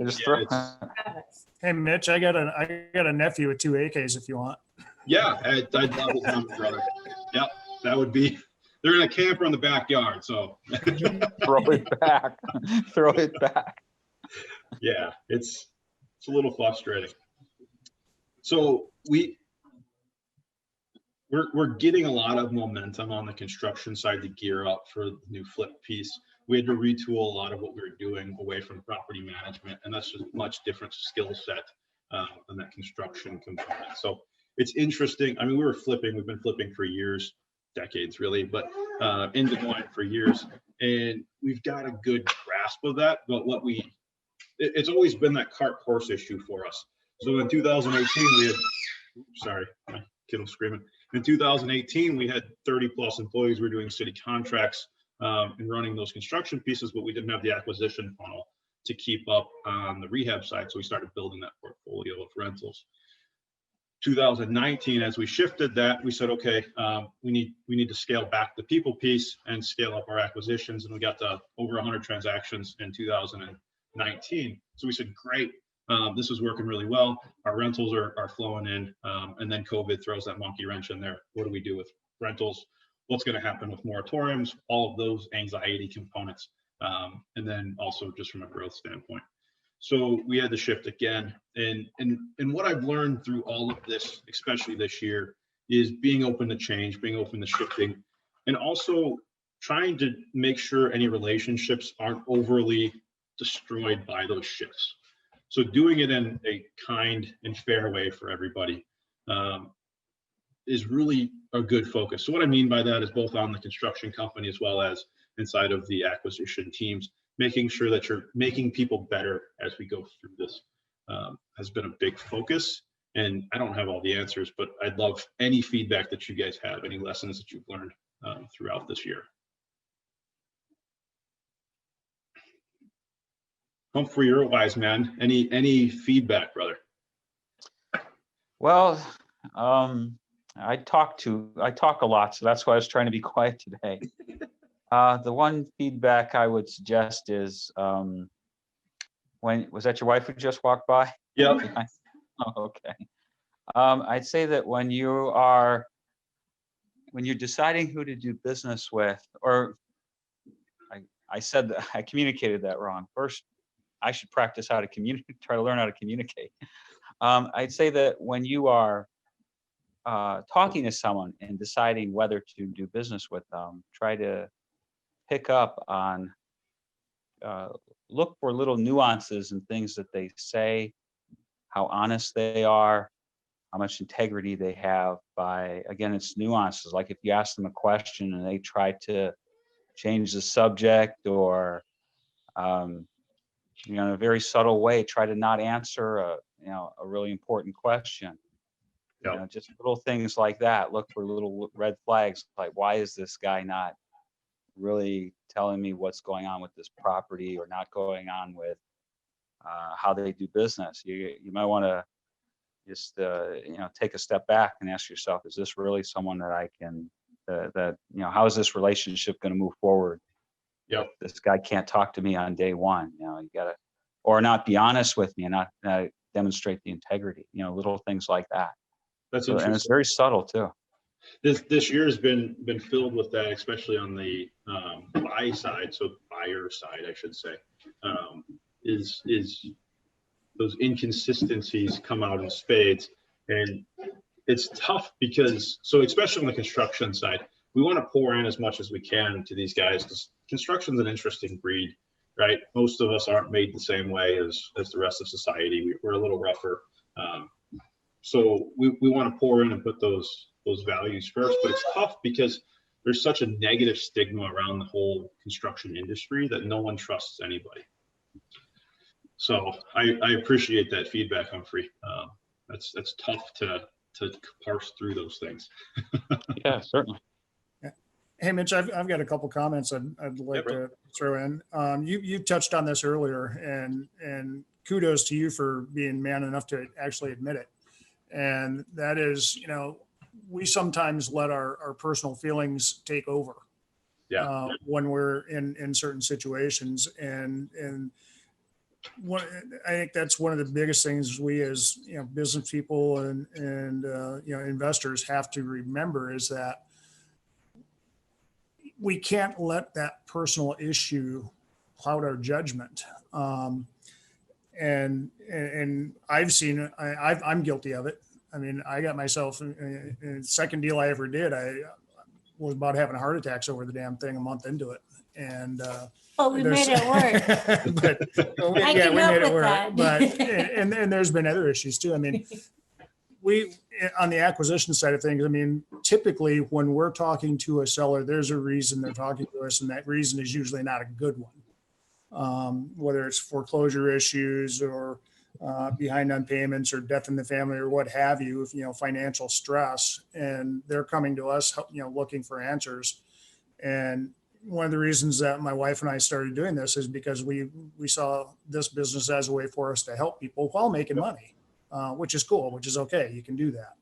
[SPEAKER 3] Hey Mitch, I got a nephew with 2 AKs if you want.
[SPEAKER 1] Yeah, I'd love his number, brother. Yep, that would be. They're in a camper in the backyard, so
[SPEAKER 2] throw it back. Throw it back.
[SPEAKER 1] Yeah, it's a little frustrating. So we're getting a lot of momentum on the construction side to gear up for the new flip piece. We had to retool a lot of what we were doing away from property management, and that's just much different skill set than that construction component. So it's interesting. I mean, we've been flipping for years, decades really, but in Des Moines for years. And we've got a good grasp of that. But it's always been that cart horse issue for us. So in 2018, we had, sorry, my kid was screaming. In 2018, we had 30 plus employees. We were doing city contracts and running those construction pieces, but we didn't have the acquisition funnel to keep up on the rehab side. So we started building that portfolio of rentals. 2019, as we shifted that, we said, okay, we need to scale back the people piece and scale up our acquisitions. And we got to over 100 transactions in 2019. So we said, great, this is working really well. Our rentals are flowing in. And then COVID throws that monkey wrench in there. What do we do with rentals? What's going to happen with moratoriums? All of those anxiety components. And then also just from a growth standpoint. So we had to shift again. And what I've learned through all of this, especially this year, is being open to change, being open to shifting, and also trying to make sure any relationships aren't overly destroyed by those shifts. So doing it in a kind and fair way for everybody is really a good focus. So what I mean by that is both on the construction company as well as inside of the acquisition teams, making sure that you're making people better as we go through this has been a big focus. And I don't have all the answers, but I'd love any feedback that you guys have, any lessons that you've learned throughout this year. Humphrey, you're a wise man. Any feedback, brother?
[SPEAKER 2] Well, I talk a lot, so that's why I was trying to be quiet today. The one feedback I would suggest is, was that your wife who just walked by?
[SPEAKER 1] Yep.
[SPEAKER 2] Oh, okay. I'd say that when you're deciding who to do business with, or I said that I communicated that wrong. First, I should practice how to communicate, try to learn how to communicate. I'd say that when you are talking to someone and deciding whether to do business with them, try to pick up on, look for little nuances and things that they say, how honest they are, how much integrity they have. By, again, it's nuances. Like if you ask them a question and they try to change the subject, or in a very subtle way, try to not answer a really important question.
[SPEAKER 1] Yep.
[SPEAKER 2] Just little things like that. Look for little red flags, like, why is this guy not really telling me what's going on with this property, or not going on with how they do business? You might want to just take a step back and ask yourself, is this really someone that I can how is this relationship going to move forward?
[SPEAKER 1] Yep.
[SPEAKER 2] This guy can't talk to me on day one. You gotta, or not be honest with me and not demonstrate the integrity. Little things like that.
[SPEAKER 1] That's
[SPEAKER 2] So,
[SPEAKER 1] interesting.
[SPEAKER 2] and it's very subtle too.
[SPEAKER 1] This year has been filled with that, especially on the buy side, so buyer side, I should say, is those inconsistencies come out in spades. And it's tough because, so especially on the construction side, we want to pour in as much as we can to these guys, because construction's an interesting breed, right? Most of us aren't made the same way as the rest of society. We're a little rougher. So we want to pour in and put those values first, but it's tough because there's such a negative stigma around the whole construction industry that no one trusts anybody. So I appreciate that feedback, Humphrey. That's tough to parse through those things.
[SPEAKER 2] Yeah, certainly.
[SPEAKER 3] Hey, Mitch, I've got a couple comments I'd like to throw in. You touched on this earlier, and kudos to you for being man enough to actually admit it. And that is, we sometimes let our personal feelings take over.
[SPEAKER 1] Yeah.
[SPEAKER 3] When we're in certain situations, and I think that's one of the biggest things we as business people and investors have to remember, is that we can't let that personal issue cloud our judgment. And I've seen it. I'm guilty of it. I mean, I got myself in the second deal I ever did. I was about having heart attacks over the damn thing a month into it. And
[SPEAKER 4] we made it work.
[SPEAKER 3] But
[SPEAKER 4] I can help with
[SPEAKER 3] But and there's been other issues too. I mean, we on the acquisition side of things, I mean, typically when we're talking to a seller, there's a reason they're talking to us, and that reason is usually not a good one. Whether it's foreclosure issues, or behind on payments, or death in the family, or what have you, financial stress, and they're coming to us, looking for answers. And one of the reasons that my wife and I started doing this is because we saw this business as a way for us to help people while making money, which is cool, which is okay. You can do that.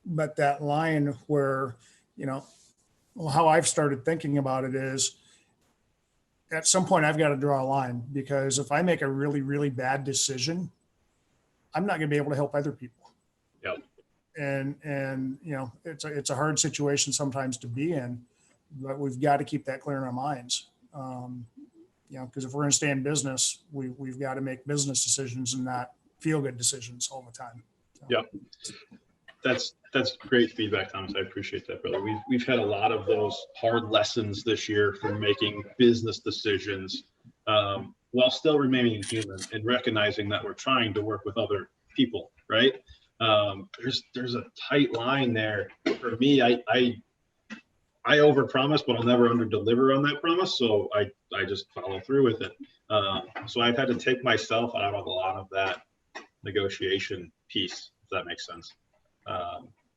[SPEAKER 3] But that line where, how I've started thinking about it is, at some point I've got to draw a line, because if I make a really, really bad decision, I'm not going to be able to help other people.
[SPEAKER 1] Yep.
[SPEAKER 3] And it's a hard situation sometimes to be in, but we've got to keep that clear in our minds. Because if we're going to stay in business, we've got to make business decisions and not feel good decisions all the time. So.
[SPEAKER 1] Yep. That's great feedback, Thomas. I appreciate that, brother. We've had a lot of those hard lessons this year from making business decisions, while still remaining human and recognizing that we're trying to work with other people, right? There's a tight line there. For me, I overpromise, but I'll never underdeliver on that promise. So I just follow through with it. So I've had to take myself out of a lot of that negotiation piece, if that makes sense.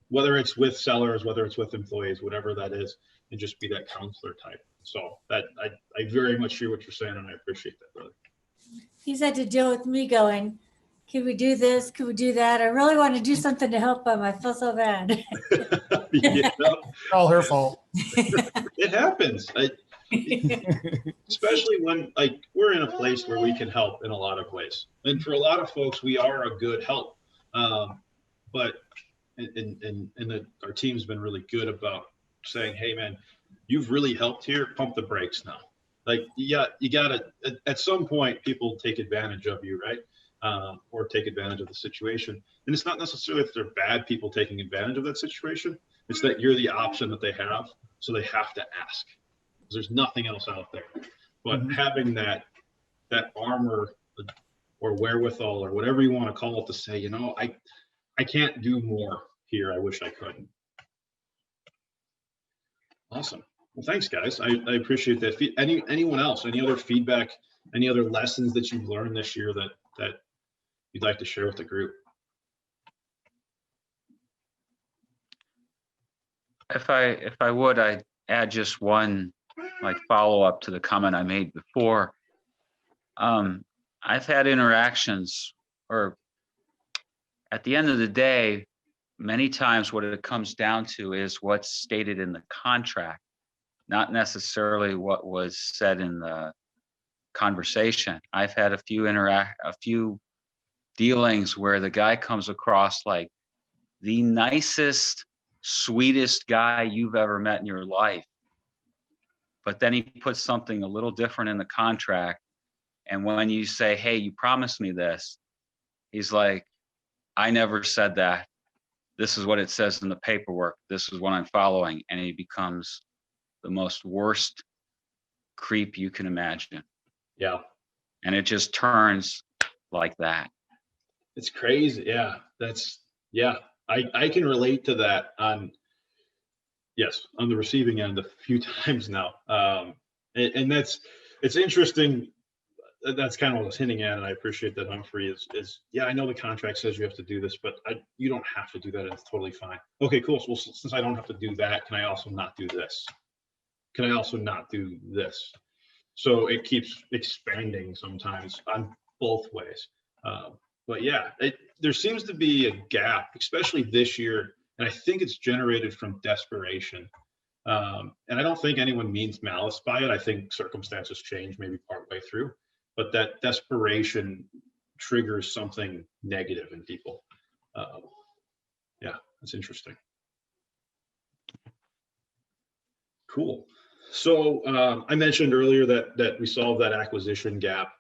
[SPEAKER 1] Whether it's with sellers, whether it's with employees, whatever that is, and just be that counselor type. So that I very much hear what you're saying, and I appreciate that, brother.
[SPEAKER 4] He's had to deal with me going, can we do this? Can we do that? I really want to do something to help him. I feel so bad.
[SPEAKER 1] Yeah,
[SPEAKER 3] All her fault.
[SPEAKER 1] it happens. Especially when like we're in a place where we can help in a lot of ways. And for a lot of folks, we are a good help. But our team's been really good about saying, hey man, you've really helped here, pump the brakes now. Like you gotta at some point people take advantage of you, right? Or take advantage of the situation. And it's not necessarily that they're bad people taking advantage of that situation. It's that you're the option that they have. So they have to ask. There's nothing else out there. But having that armor or wherewithal or whatever you want to call it to say, you know, I can't do more here. I wish I could. Awesome. Well, thanks guys. I appreciate that. Anyone else, any other feedback, any other lessons that you've learned this year that you'd like to share with the group?
[SPEAKER 2] If I would, I'd add just one like follow up to the comment I made before. I've had interactions, or at the end of the day, many times what it comes down to is what's stated in the contract, not necessarily what was said in the conversation. I've had a few dealings where the guy comes across like the nicest, sweetest guy you've ever met in your life. But then he puts something a little different in the contract. And when you say, hey, you promised me this, he's like, I never said that. This is what it says in the paperwork. This is what I'm following. And he becomes the most worst creep you can imagine.
[SPEAKER 1] Yeah.
[SPEAKER 2] And it just turns like that.
[SPEAKER 1] It's crazy. Yeah. I can relate to that on the receiving end a few times now. And it's interesting. That's kind of what I was hinting at, and I appreciate that, Humphrey, is yeah, I know the contract says you have to do this, but you don't have to do that, and it's totally fine. Okay, cool. So since I don't have to do that, can I also not do this? Can I also not do this? So it keeps expanding sometimes on both ways. But yeah, there seems to be a gap, especially this year, and I think it's generated from desperation. And I don't think anyone means malice by it. I think circumstances change maybe partway through. But that desperation triggers something negative in people. Yeah, that's interesting. Cool. So I mentioned earlier that we solved that acquisition gap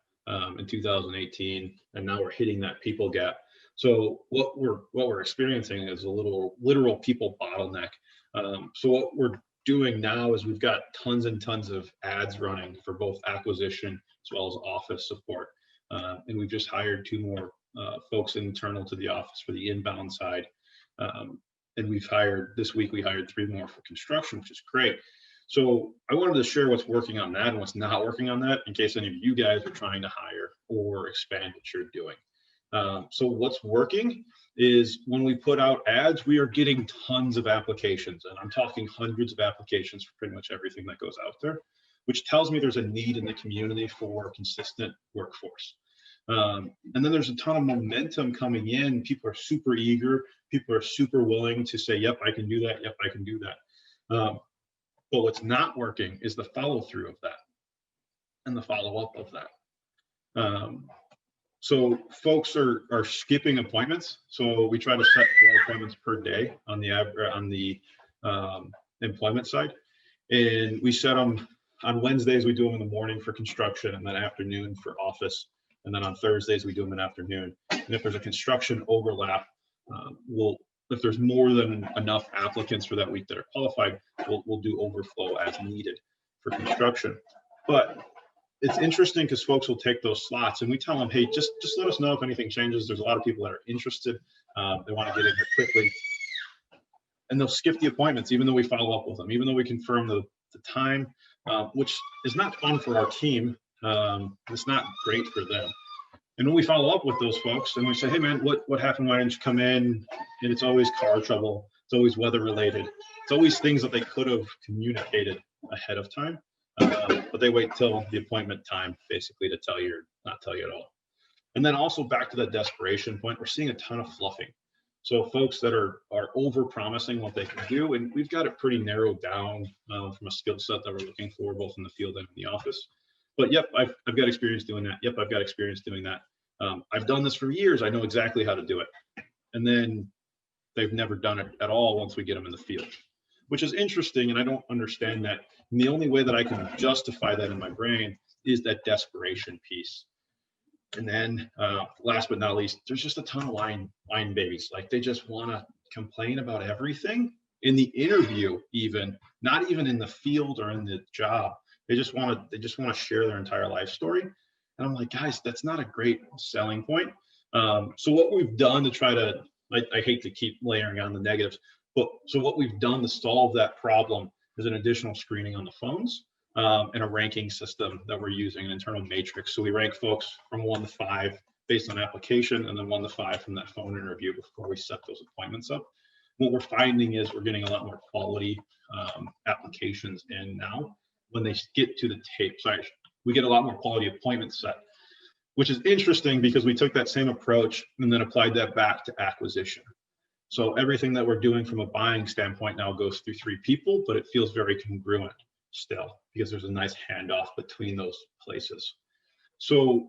[SPEAKER 1] in 2018, and now we're hitting that people gap. So what we're experiencing is a literal people bottleneck. So what we're doing now is we've got tons and tons of ads running for both acquisition as well as office support. And we've just hired 2 more folks internal to the office for the inbound side. And this week we hired 3 more for construction, which is great. So I wanted to share what's working on that and what's not working on that in case any of you guys are trying to hire or expand what you're doing. So what's working is when we put out ads, we are getting tons of applications, and I'm talking hundreds of applications for pretty much everything that goes out there, which tells me there's a need in the community for a consistent workforce. And then there's a ton of momentum coming in. People are super eager. People are super willing to say, yep, I can do that. Yep, I can do that. But what's not working is the follow through of that and the follow up of that. So folks are skipping appointments. So we try to set 4 appointments per day on the employment side. And we set them on Wednesdays, we do them in the morning for construction, and then afternoon for office. And then on Thursdays, we do them in afternoon. And if there's a construction overlap, if there's more than enough applicants for that week that are qualified, we'll do overflow as needed for construction. But it's interesting because folks will take those slots and we tell them, hey, just let us know if anything changes. There's a lot of people that are interested. They want to get in here quickly. And they'll skip the appointments, even though we follow up with them, even though we confirm the time, which is not fun for our team. It's not great for them. And when we follow up with those folks and we say, hey man, what happened? Why didn't you come in? And it's always car trouble. It's always weather related. It's always things that they could have communicated ahead of time. But they wait till the appointment time basically to tell you or not tell you at all. And then also back to that desperation point, we're seeing a ton of fluffing. So folks that are over promising what they can do, and we've got it pretty narrowed down from a skill set that we're looking for, both in the field and in the office. But yep, I've got experience doing that. Yep, I've got experience doing that. I've done this for years. I know exactly how to do it. And then they've never done it at all once we get them in the field, which is interesting. And I don't understand that. And the only way that I can justify that in my brain is that desperation piece. And then last but not least, there's just a ton of line babies. Like they just want to complain about everything in the interview, even not even in the field or in the job. They just want to share their entire life story. And I'm like, guys, that's not a great selling point. So what we've done to try to, I hate to keep layering on the negatives, but so what we've done to solve that problem is an additional screening on the phones. And a ranking system that we're using, an internal matrix. So we rank folks from 1 to 5 based on application, and then 1 to 5 from that phone interview before we set those appointments up. What we're finding is we're getting a lot more quality applications in now when they get to the tape. Sorry, we get a lot more quality appointments set, which is interesting because we took that same approach and then applied that back to acquisition. So everything that we're doing from a buying standpoint now goes through 3 people, but it feels very congruent still because there's a nice handoff between those places. So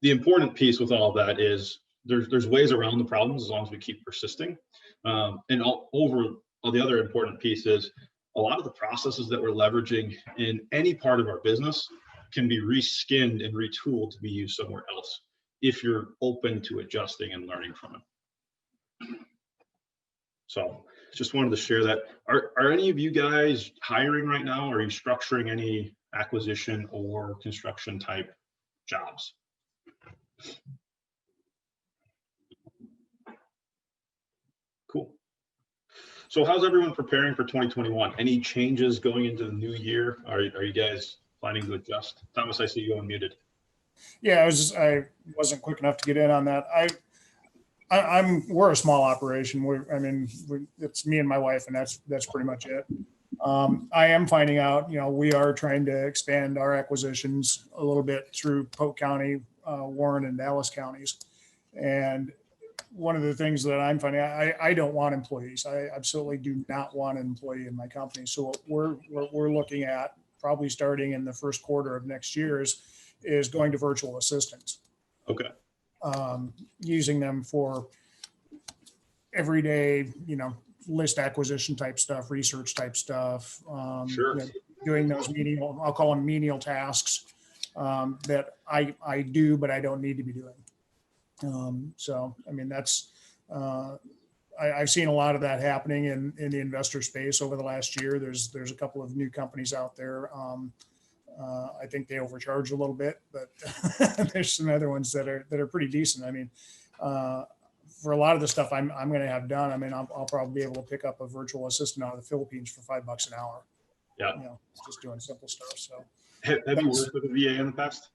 [SPEAKER 1] the important piece with all of that is there's ways around the problems as long as we keep persisting. And all the other important piece is a lot of the processes that we're leveraging in any part of our business can be reskinned and retooled to be used somewhere else if you're open to adjusting and learning from it. So just wanted to share that. Are any of you guys hiring right now? Or are you structuring any acquisition or construction type jobs? Cool. So how's everyone preparing for 2021? Any changes going into the new year? Are you guys planning to adjust? Thomas, I see you unmuted.
[SPEAKER 3] Yeah, I wasn't quick enough to get in on that. We're a small operation. It's me and my wife, and that's pretty much it. I am finding out, we are trying to expand our acquisitions a little bit through Polk County, Warren and Dallas counties. And one of the things that I'm finding, I don't want employees. I absolutely do not want an employee in my company. So what we're looking at probably starting in the first quarter of next year is going to virtual assistants.
[SPEAKER 1] Okay.
[SPEAKER 3] Using them for everyday, list acquisition type stuff, research type stuff.
[SPEAKER 1] Sure.
[SPEAKER 3] Doing those I'll call them menial tasks that I do, but I don't need to be doing. So, that's, I've seen a lot of that happening in the investor space over the last year. There's a couple of new companies out there. I think they overcharge a little bit, but there's some other ones that are pretty decent. For a lot of the stuff I'm going to have done, I'll probably be able to pick up a virtual assistant out of the Philippines for $5 an hour.
[SPEAKER 1] Yeah.
[SPEAKER 3] Just doing simple stuff. So
[SPEAKER 1] have you worked with a VA in the past?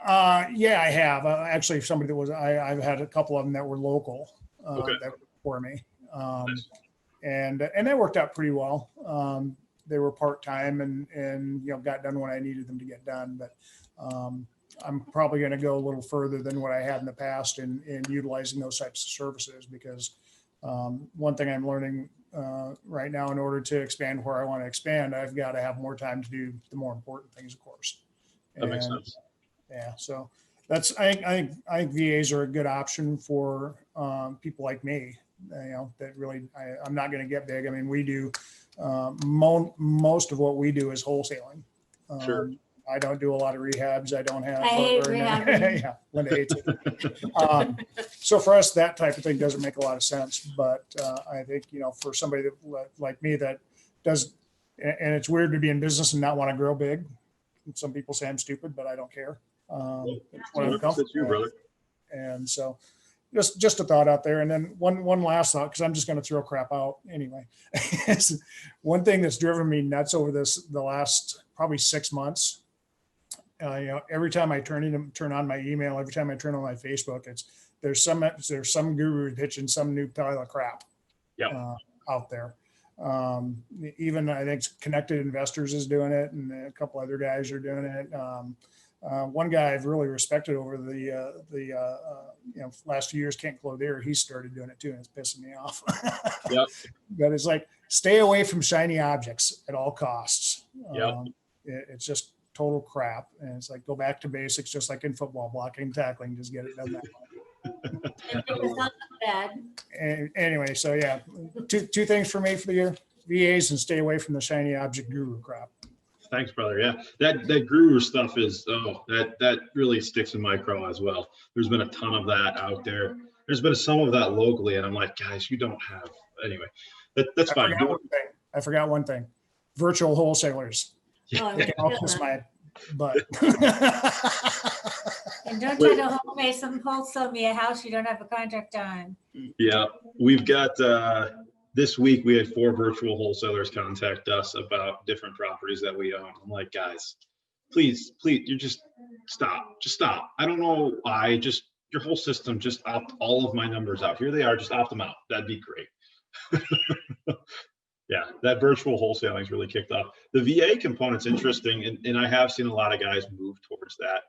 [SPEAKER 3] Yeah, I have. Actually, somebody that I've had a couple of them that were local
[SPEAKER 1] Okay.
[SPEAKER 3] that worked for me.
[SPEAKER 1] Nice.
[SPEAKER 3] And that worked out pretty well. They were part-time and got done when I needed them to get done. But I'm probably going to go a little further than what I had in the past in utilizing those types of services, because one thing I'm learning right now, in order to expand where I want to expand, I've got to have more time to do the more important things, of course.
[SPEAKER 1] That makes sense.
[SPEAKER 3] Yeah, so that's I think VAs are a good option for people like me. That really I'm not going to get big. We do most of what we do is wholesaling.
[SPEAKER 1] Sure.
[SPEAKER 3] I don't do a lot of rehabs. I don't have.
[SPEAKER 4] I hate rehabbing.
[SPEAKER 3] Yeah, Linda hates it. So for us, that type of thing doesn't make a lot of sense. But I think for somebody that like me that does, and it's weird to be in business and not want to grow big. some people say I'm stupid, but I don't care. It's what
[SPEAKER 1] Well,
[SPEAKER 3] I'm
[SPEAKER 1] it's
[SPEAKER 3] comfortable
[SPEAKER 1] you,
[SPEAKER 3] with.
[SPEAKER 1] brother.
[SPEAKER 3] And so just a thought out there. And then one last thought, because I'm just going to throw crap out anyway. One thing that's driven me nuts over the last probably 6 months. Every time I turn on my email, every time I turn on my Facebook, there's some guru pitching some new pile of crap out there. Even I think Connected Investors is doing it, and a couple other guys are doing it. One guy I've really respected over the last few years, Kent Clothier, he started doing it too, and it's pissing me off.
[SPEAKER 1] Yep.
[SPEAKER 3] But it's like, stay away from shiny objects at all costs.
[SPEAKER 1] Yep.
[SPEAKER 3] It's just total crap. And it's like, go back to basics, just like in football, blocking, tackling, just get it done that way.
[SPEAKER 4] It's not bad.
[SPEAKER 3] And anyway, so yeah, two things for me for the year: VAs and stay away from the shiny object guru crap.
[SPEAKER 1] Thanks, brother. Yeah, that guru stuff is that really sticks in my craw as well. There's been a ton of that out there. There's been some of that locally, and I'm like, guys, you don't have anyway. That's fine.
[SPEAKER 3] I forgot one thing: virtual wholesalers.
[SPEAKER 4] Oh,
[SPEAKER 3] They can all kiss my butt.
[SPEAKER 4] And don't try to wholesale me a house you don't have a contract on.
[SPEAKER 1] Yeah, we've got this week we had 4 virtual wholesalers contact us about different properties that we own. I'm like, guys, please, you just stop. I don't know why, just your whole system, just opt all of my numbers out. Here they are, just opt them out. That'd be great. Yeah, that virtual wholesaling is really kicked off. The VA component's interesting, and I have seen a lot of guys move towards that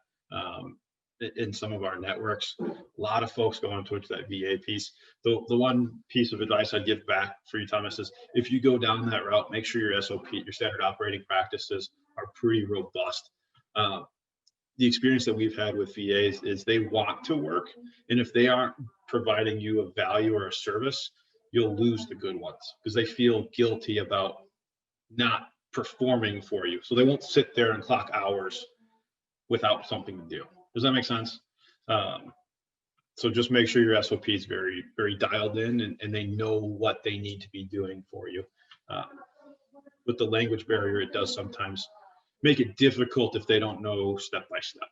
[SPEAKER 1] in some of our networks. A lot of folks going towards that VA piece. The one piece of advice I'd give back for you, Thomas, is if you go down that route, make sure your SOP, your standard operating practices, are pretty robust. The experience that we've had with VAs is they want to work, and if they aren't providing you a value or a service, you'll lose the good ones because they feel guilty about not performing for you. So they won't sit there and clock hours without something to do. Does that make sense? So just make sure your SOP is very, very dialed in, and they know what they need to be doing for you. With the language barrier, it does sometimes make it difficult if they don't know step by step.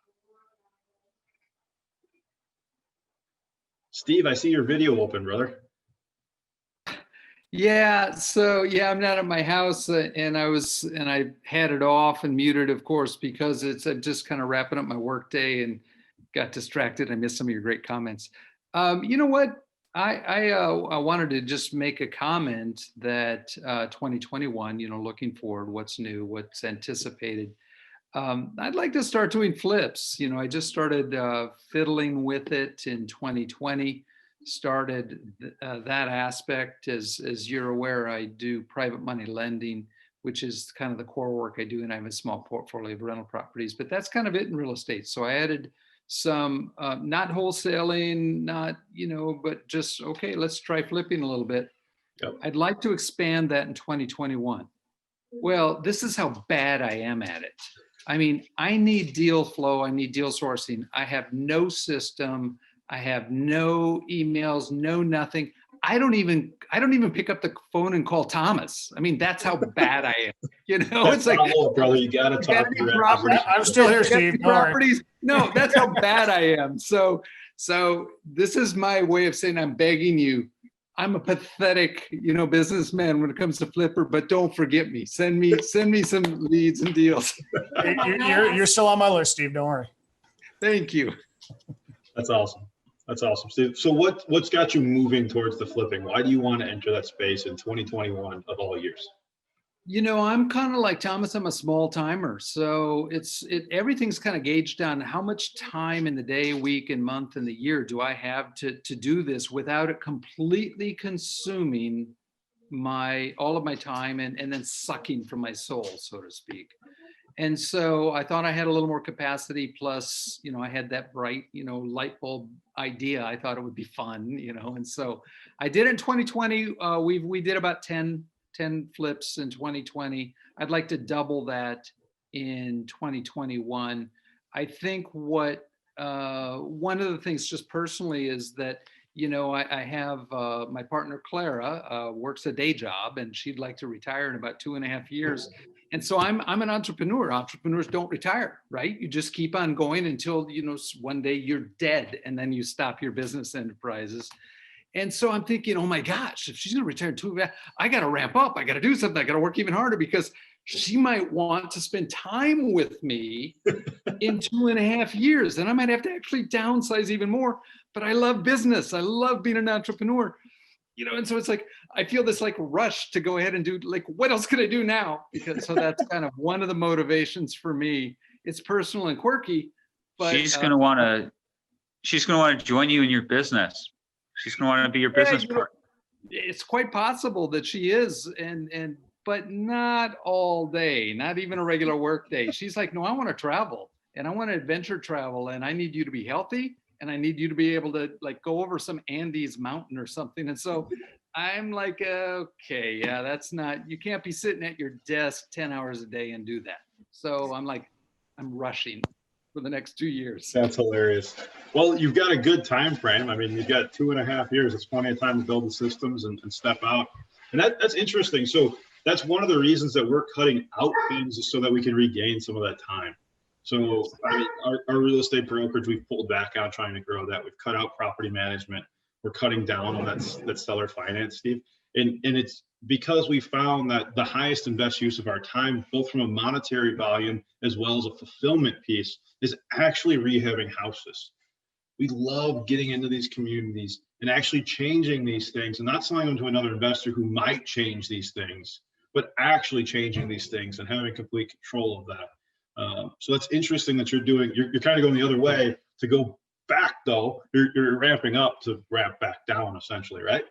[SPEAKER 1] Steve, I see your video open, brother.
[SPEAKER 9] Yeah, so yeah, I'm not at my house, and I had it off and muted, of course, because I'm just kind of wrapping up my work day and got distracted. I missed some of your great comments. You know what? I wanted to just make a comment that 2021, looking forward, what's new, what's anticipated. I'd like to start doing flips. I just started fiddling with it in 2020. Started that aspect. As you're aware, I do private money lending, which is kind of the core work I do, and I have a small portfolio of rental properties, but that's kind of it in real estate. So I added some, not wholesaling, not, but just, okay, let's try flipping a little bit.
[SPEAKER 1] Yep.
[SPEAKER 9] I'd like to expand that in 2021. Well, this is how bad I am at it. I mean, I need deal flow. I need deal sourcing. I have no system. I have no emails, no nothing. I don't even pick up the phone and call Thomas. I mean, that's how bad I am. It's like,
[SPEAKER 1] brother, you gotta talk to your
[SPEAKER 3] properties. I'm still here, Steve.
[SPEAKER 9] Properties. No, that's how bad I am. So this is my way of saying I'm begging you. I'm a pathetic, businessman when it comes to flipper, but don't forget me. Send me some leads and deals.
[SPEAKER 3] You're still on my list, Steve. Don't worry.
[SPEAKER 9] Thank you.
[SPEAKER 1] That's awesome. That's awesome, Steve. So what's got you moving towards the flipping? Why do you want to enter that space in 2021 of all years?
[SPEAKER 9] I'm kind of like Thomas. I'm a small timer, so everything's kind of gauged on how much time in the day, week, and month, and the year do I have to do this without it completely consuming all of my time and then sucking from my soul, so to speak. And so I thought I had a little more capacity. Plus, I had that bright, light bulb idea. I thought it would be fun, and so I did it in 2020. We did about 10 flips in 2020. I'd like to double that in 2021. I think one of the things just personally is that, I have my partner, Clara, works a day job, and she'd like to retire in about 2.5 years. And so I'm an entrepreneur. Entrepreneurs don't retire, right? You just keep on going until, one day you're dead and then you stop your business enterprises. And so I'm thinking, oh my gosh, if she's going to retire too, I got to ramp up. I got to do something. I got to work even harder because she might want to spend time with me in 2.5 years. And I might have to actually downsize even more. But I love business. I love being an entrepreneur. And so it's like, I feel this like rush to go ahead and do like, what else can I do now? Because so that's kind of one of the motivations for me. It's personal and quirky, but
[SPEAKER 2] she's going to want to join you in your business. She's going to want to be your business partner.
[SPEAKER 9] It's quite possible that she is, but not all day, not even a regular work day. She's like, no, I want to travel and I want to adventure travel and I need you to be healthy. And I need you to be able to like go over some Andes mountain or something. And so I'm like, okay, yeah, that's not, you can't be sitting at your desk 10 hours a day and do that. So I'm like, I'm rushing for the next 2 years.
[SPEAKER 1] That's hilarious. Well, you've got a good time frame. I mean, you've got 2.5 years. It's plenty of time to build the systems and step out. And that's interesting. So that's one of the reasons that we're cutting out things is so that we can regain some of that time. So I mean, our real estate brokerage, we've pulled back on trying to grow that. We've cut out property management. We're cutting down on that seller finance, Steve. And it's because we found that the highest and best use of our time, both from a monetary volume as well as a fulfillment piece, is actually rehabbing houses. We love getting into these communities and actually changing these things and not selling them to another investor who might change these things, but actually changing these things and having complete control of that. So that's interesting that you're kind of going the other way to go back though. You're ramping up to ramp back down essentially, right?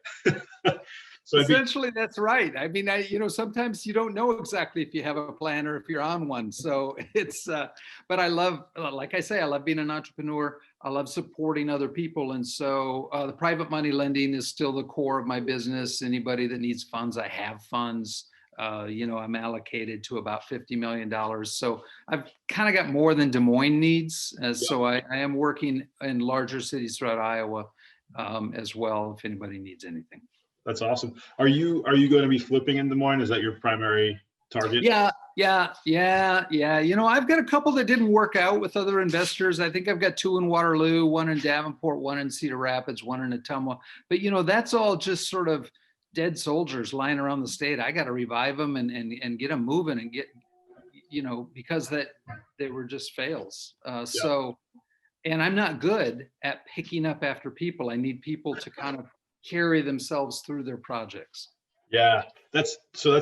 [SPEAKER 1] So
[SPEAKER 9] essentially that's right. I mean, sometimes you don't know exactly if you have a plan or if you're on one. So it's, but I love, like I say, I love being an entrepreneur. I love supporting other people. And so the private money lending is still the core of my business. Anybody that needs funds, I have funds. I'm allocated to about $50 million. So I've kind of got more than Des Moines needs. So I am working in larger cities throughout Iowa as well, if anybody needs anything.
[SPEAKER 1] That's awesome. Are you going to be flipping in Des Moines? Is that your primary target?
[SPEAKER 9] Yeah. I've got a couple that didn't work out with other investors. I think I've got 2 in Waterloo, 1 in Davenport, 1 in Cedar Rapids, 1 in Ottumwa. But, that's all just sort of dead soldiers lying around the state. I got to revive them and get them moving and get, because they were just fails. So, and I'm not good at picking up after people. I need people to kind of carry themselves through their projects.
[SPEAKER 1] Yeah, that's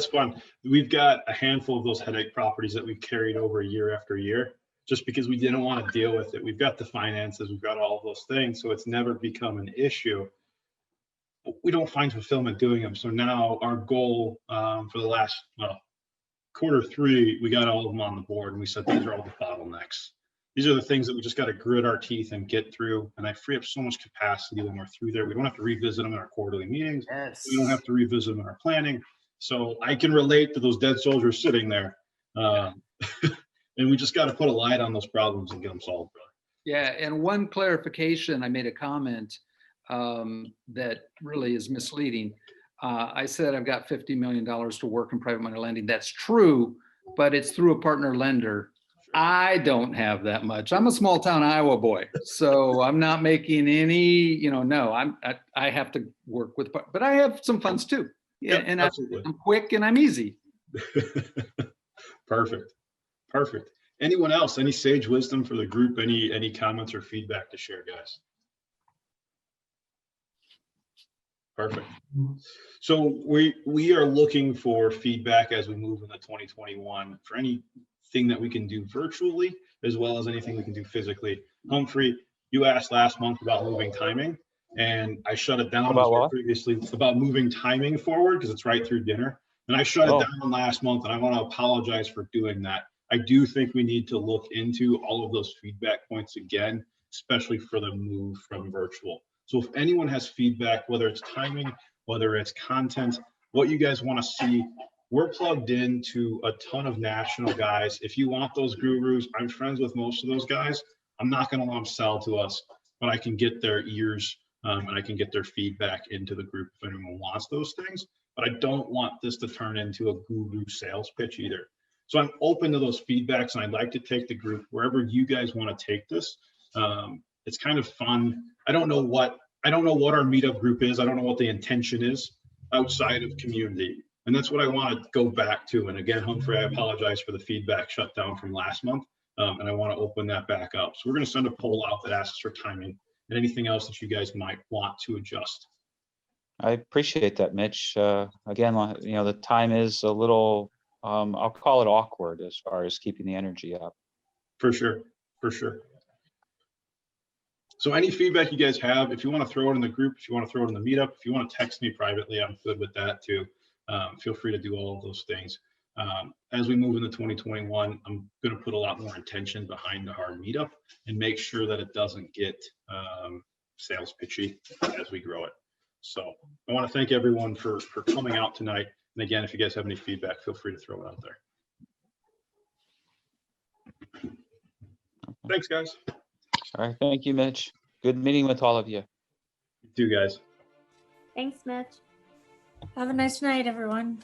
[SPEAKER 1] fun. We've got a handful of those headache properties that we've carried over year after year, just because we didn't want to deal with it. We've got the finances, we've got all of those things. So it's never become an issue. We don't find fulfillment doing them. So now our goal for the last Q3, we got all of them on the board and we said, these are all the bottlenecks. These are the things that we just got to grit our teeth and get through. And I free up so much capacity when we're through there. We don't have to revisit them in our quarterly meetings.
[SPEAKER 8] Yes.
[SPEAKER 1] We don't have to revisit them in our planning. So I can relate to those dead soldiers sitting there. And we just got to put a light on those problems and get them solved.
[SPEAKER 9] Yeah. And one clarification, I made a comment that really is misleading. I said I've got $50 million to work in private money lending. That's true, but it's through a partner lender. I don't have that much. I'm a small town Iowa boy, so I'm not making any, I have to work with, but I have some funds too. Yeah, and I'm quick and I'm easy.
[SPEAKER 1] Perfect. Anyone else, any sage wisdom for the group? Any comments or feedback to share, guys? Perfect. So we are looking for feedback as we move into 2021 for anything that we can do virtually, as well as anything we can do physically. Humphrey, you asked last month about moving timing, and I shut it down previously. It's about moving timing forward because it's right through dinner. And I shut it down last month, and I want to apologize for doing that. I do think we need to look into all of those feedback points again, especially for the move from virtual. So if anyone has feedback, whether it's timing, whether it's content, what you guys want to see, we're plugged into a ton of national guys. If you want those gurus, I'm friends with most of those guys. I'm not going to let them sell to us, but I can get their ears and I can get their feedback into the group if anyone wants those things. But I don't want this to turn into a guru sales pitch either. So I'm open to those feedbacks, and I'd like to take the group wherever you guys want to take this. It's kind of fun. I don't know what our meetup group is. I don't know what the intention is outside of community. And that's what I want to go back to. And again, Humphrey, I apologize for the feedback shutdown from last month. And I want to open that back up. So we're going to send a poll out that asks for timing and anything else that you guys might want to adjust.
[SPEAKER 2] I appreciate that, Mitch. Again, the time is a little, I'll call it awkward as far as keeping the energy up.
[SPEAKER 1] For sure, for sure. So any feedback you guys have, if you want to throw it in the group, if you want to throw it in the meetup, if you want to text me privately, I'm good with that too. Feel free to do all of those things. As we move into 2021, I'm going to put a lot more intention behind our meetup and make sure that it doesn't get sales pitchy as we grow it. So I want to thank everyone for coming out tonight. And again, if you guys have any feedback, feel free to throw it out there. Thanks, guys.
[SPEAKER 2] All right. Thank you, Mitch. Good meeting with all of you.
[SPEAKER 1] You too, guys.
[SPEAKER 6] Thanks, Mitch.
[SPEAKER 4] Have a nice night, everyone.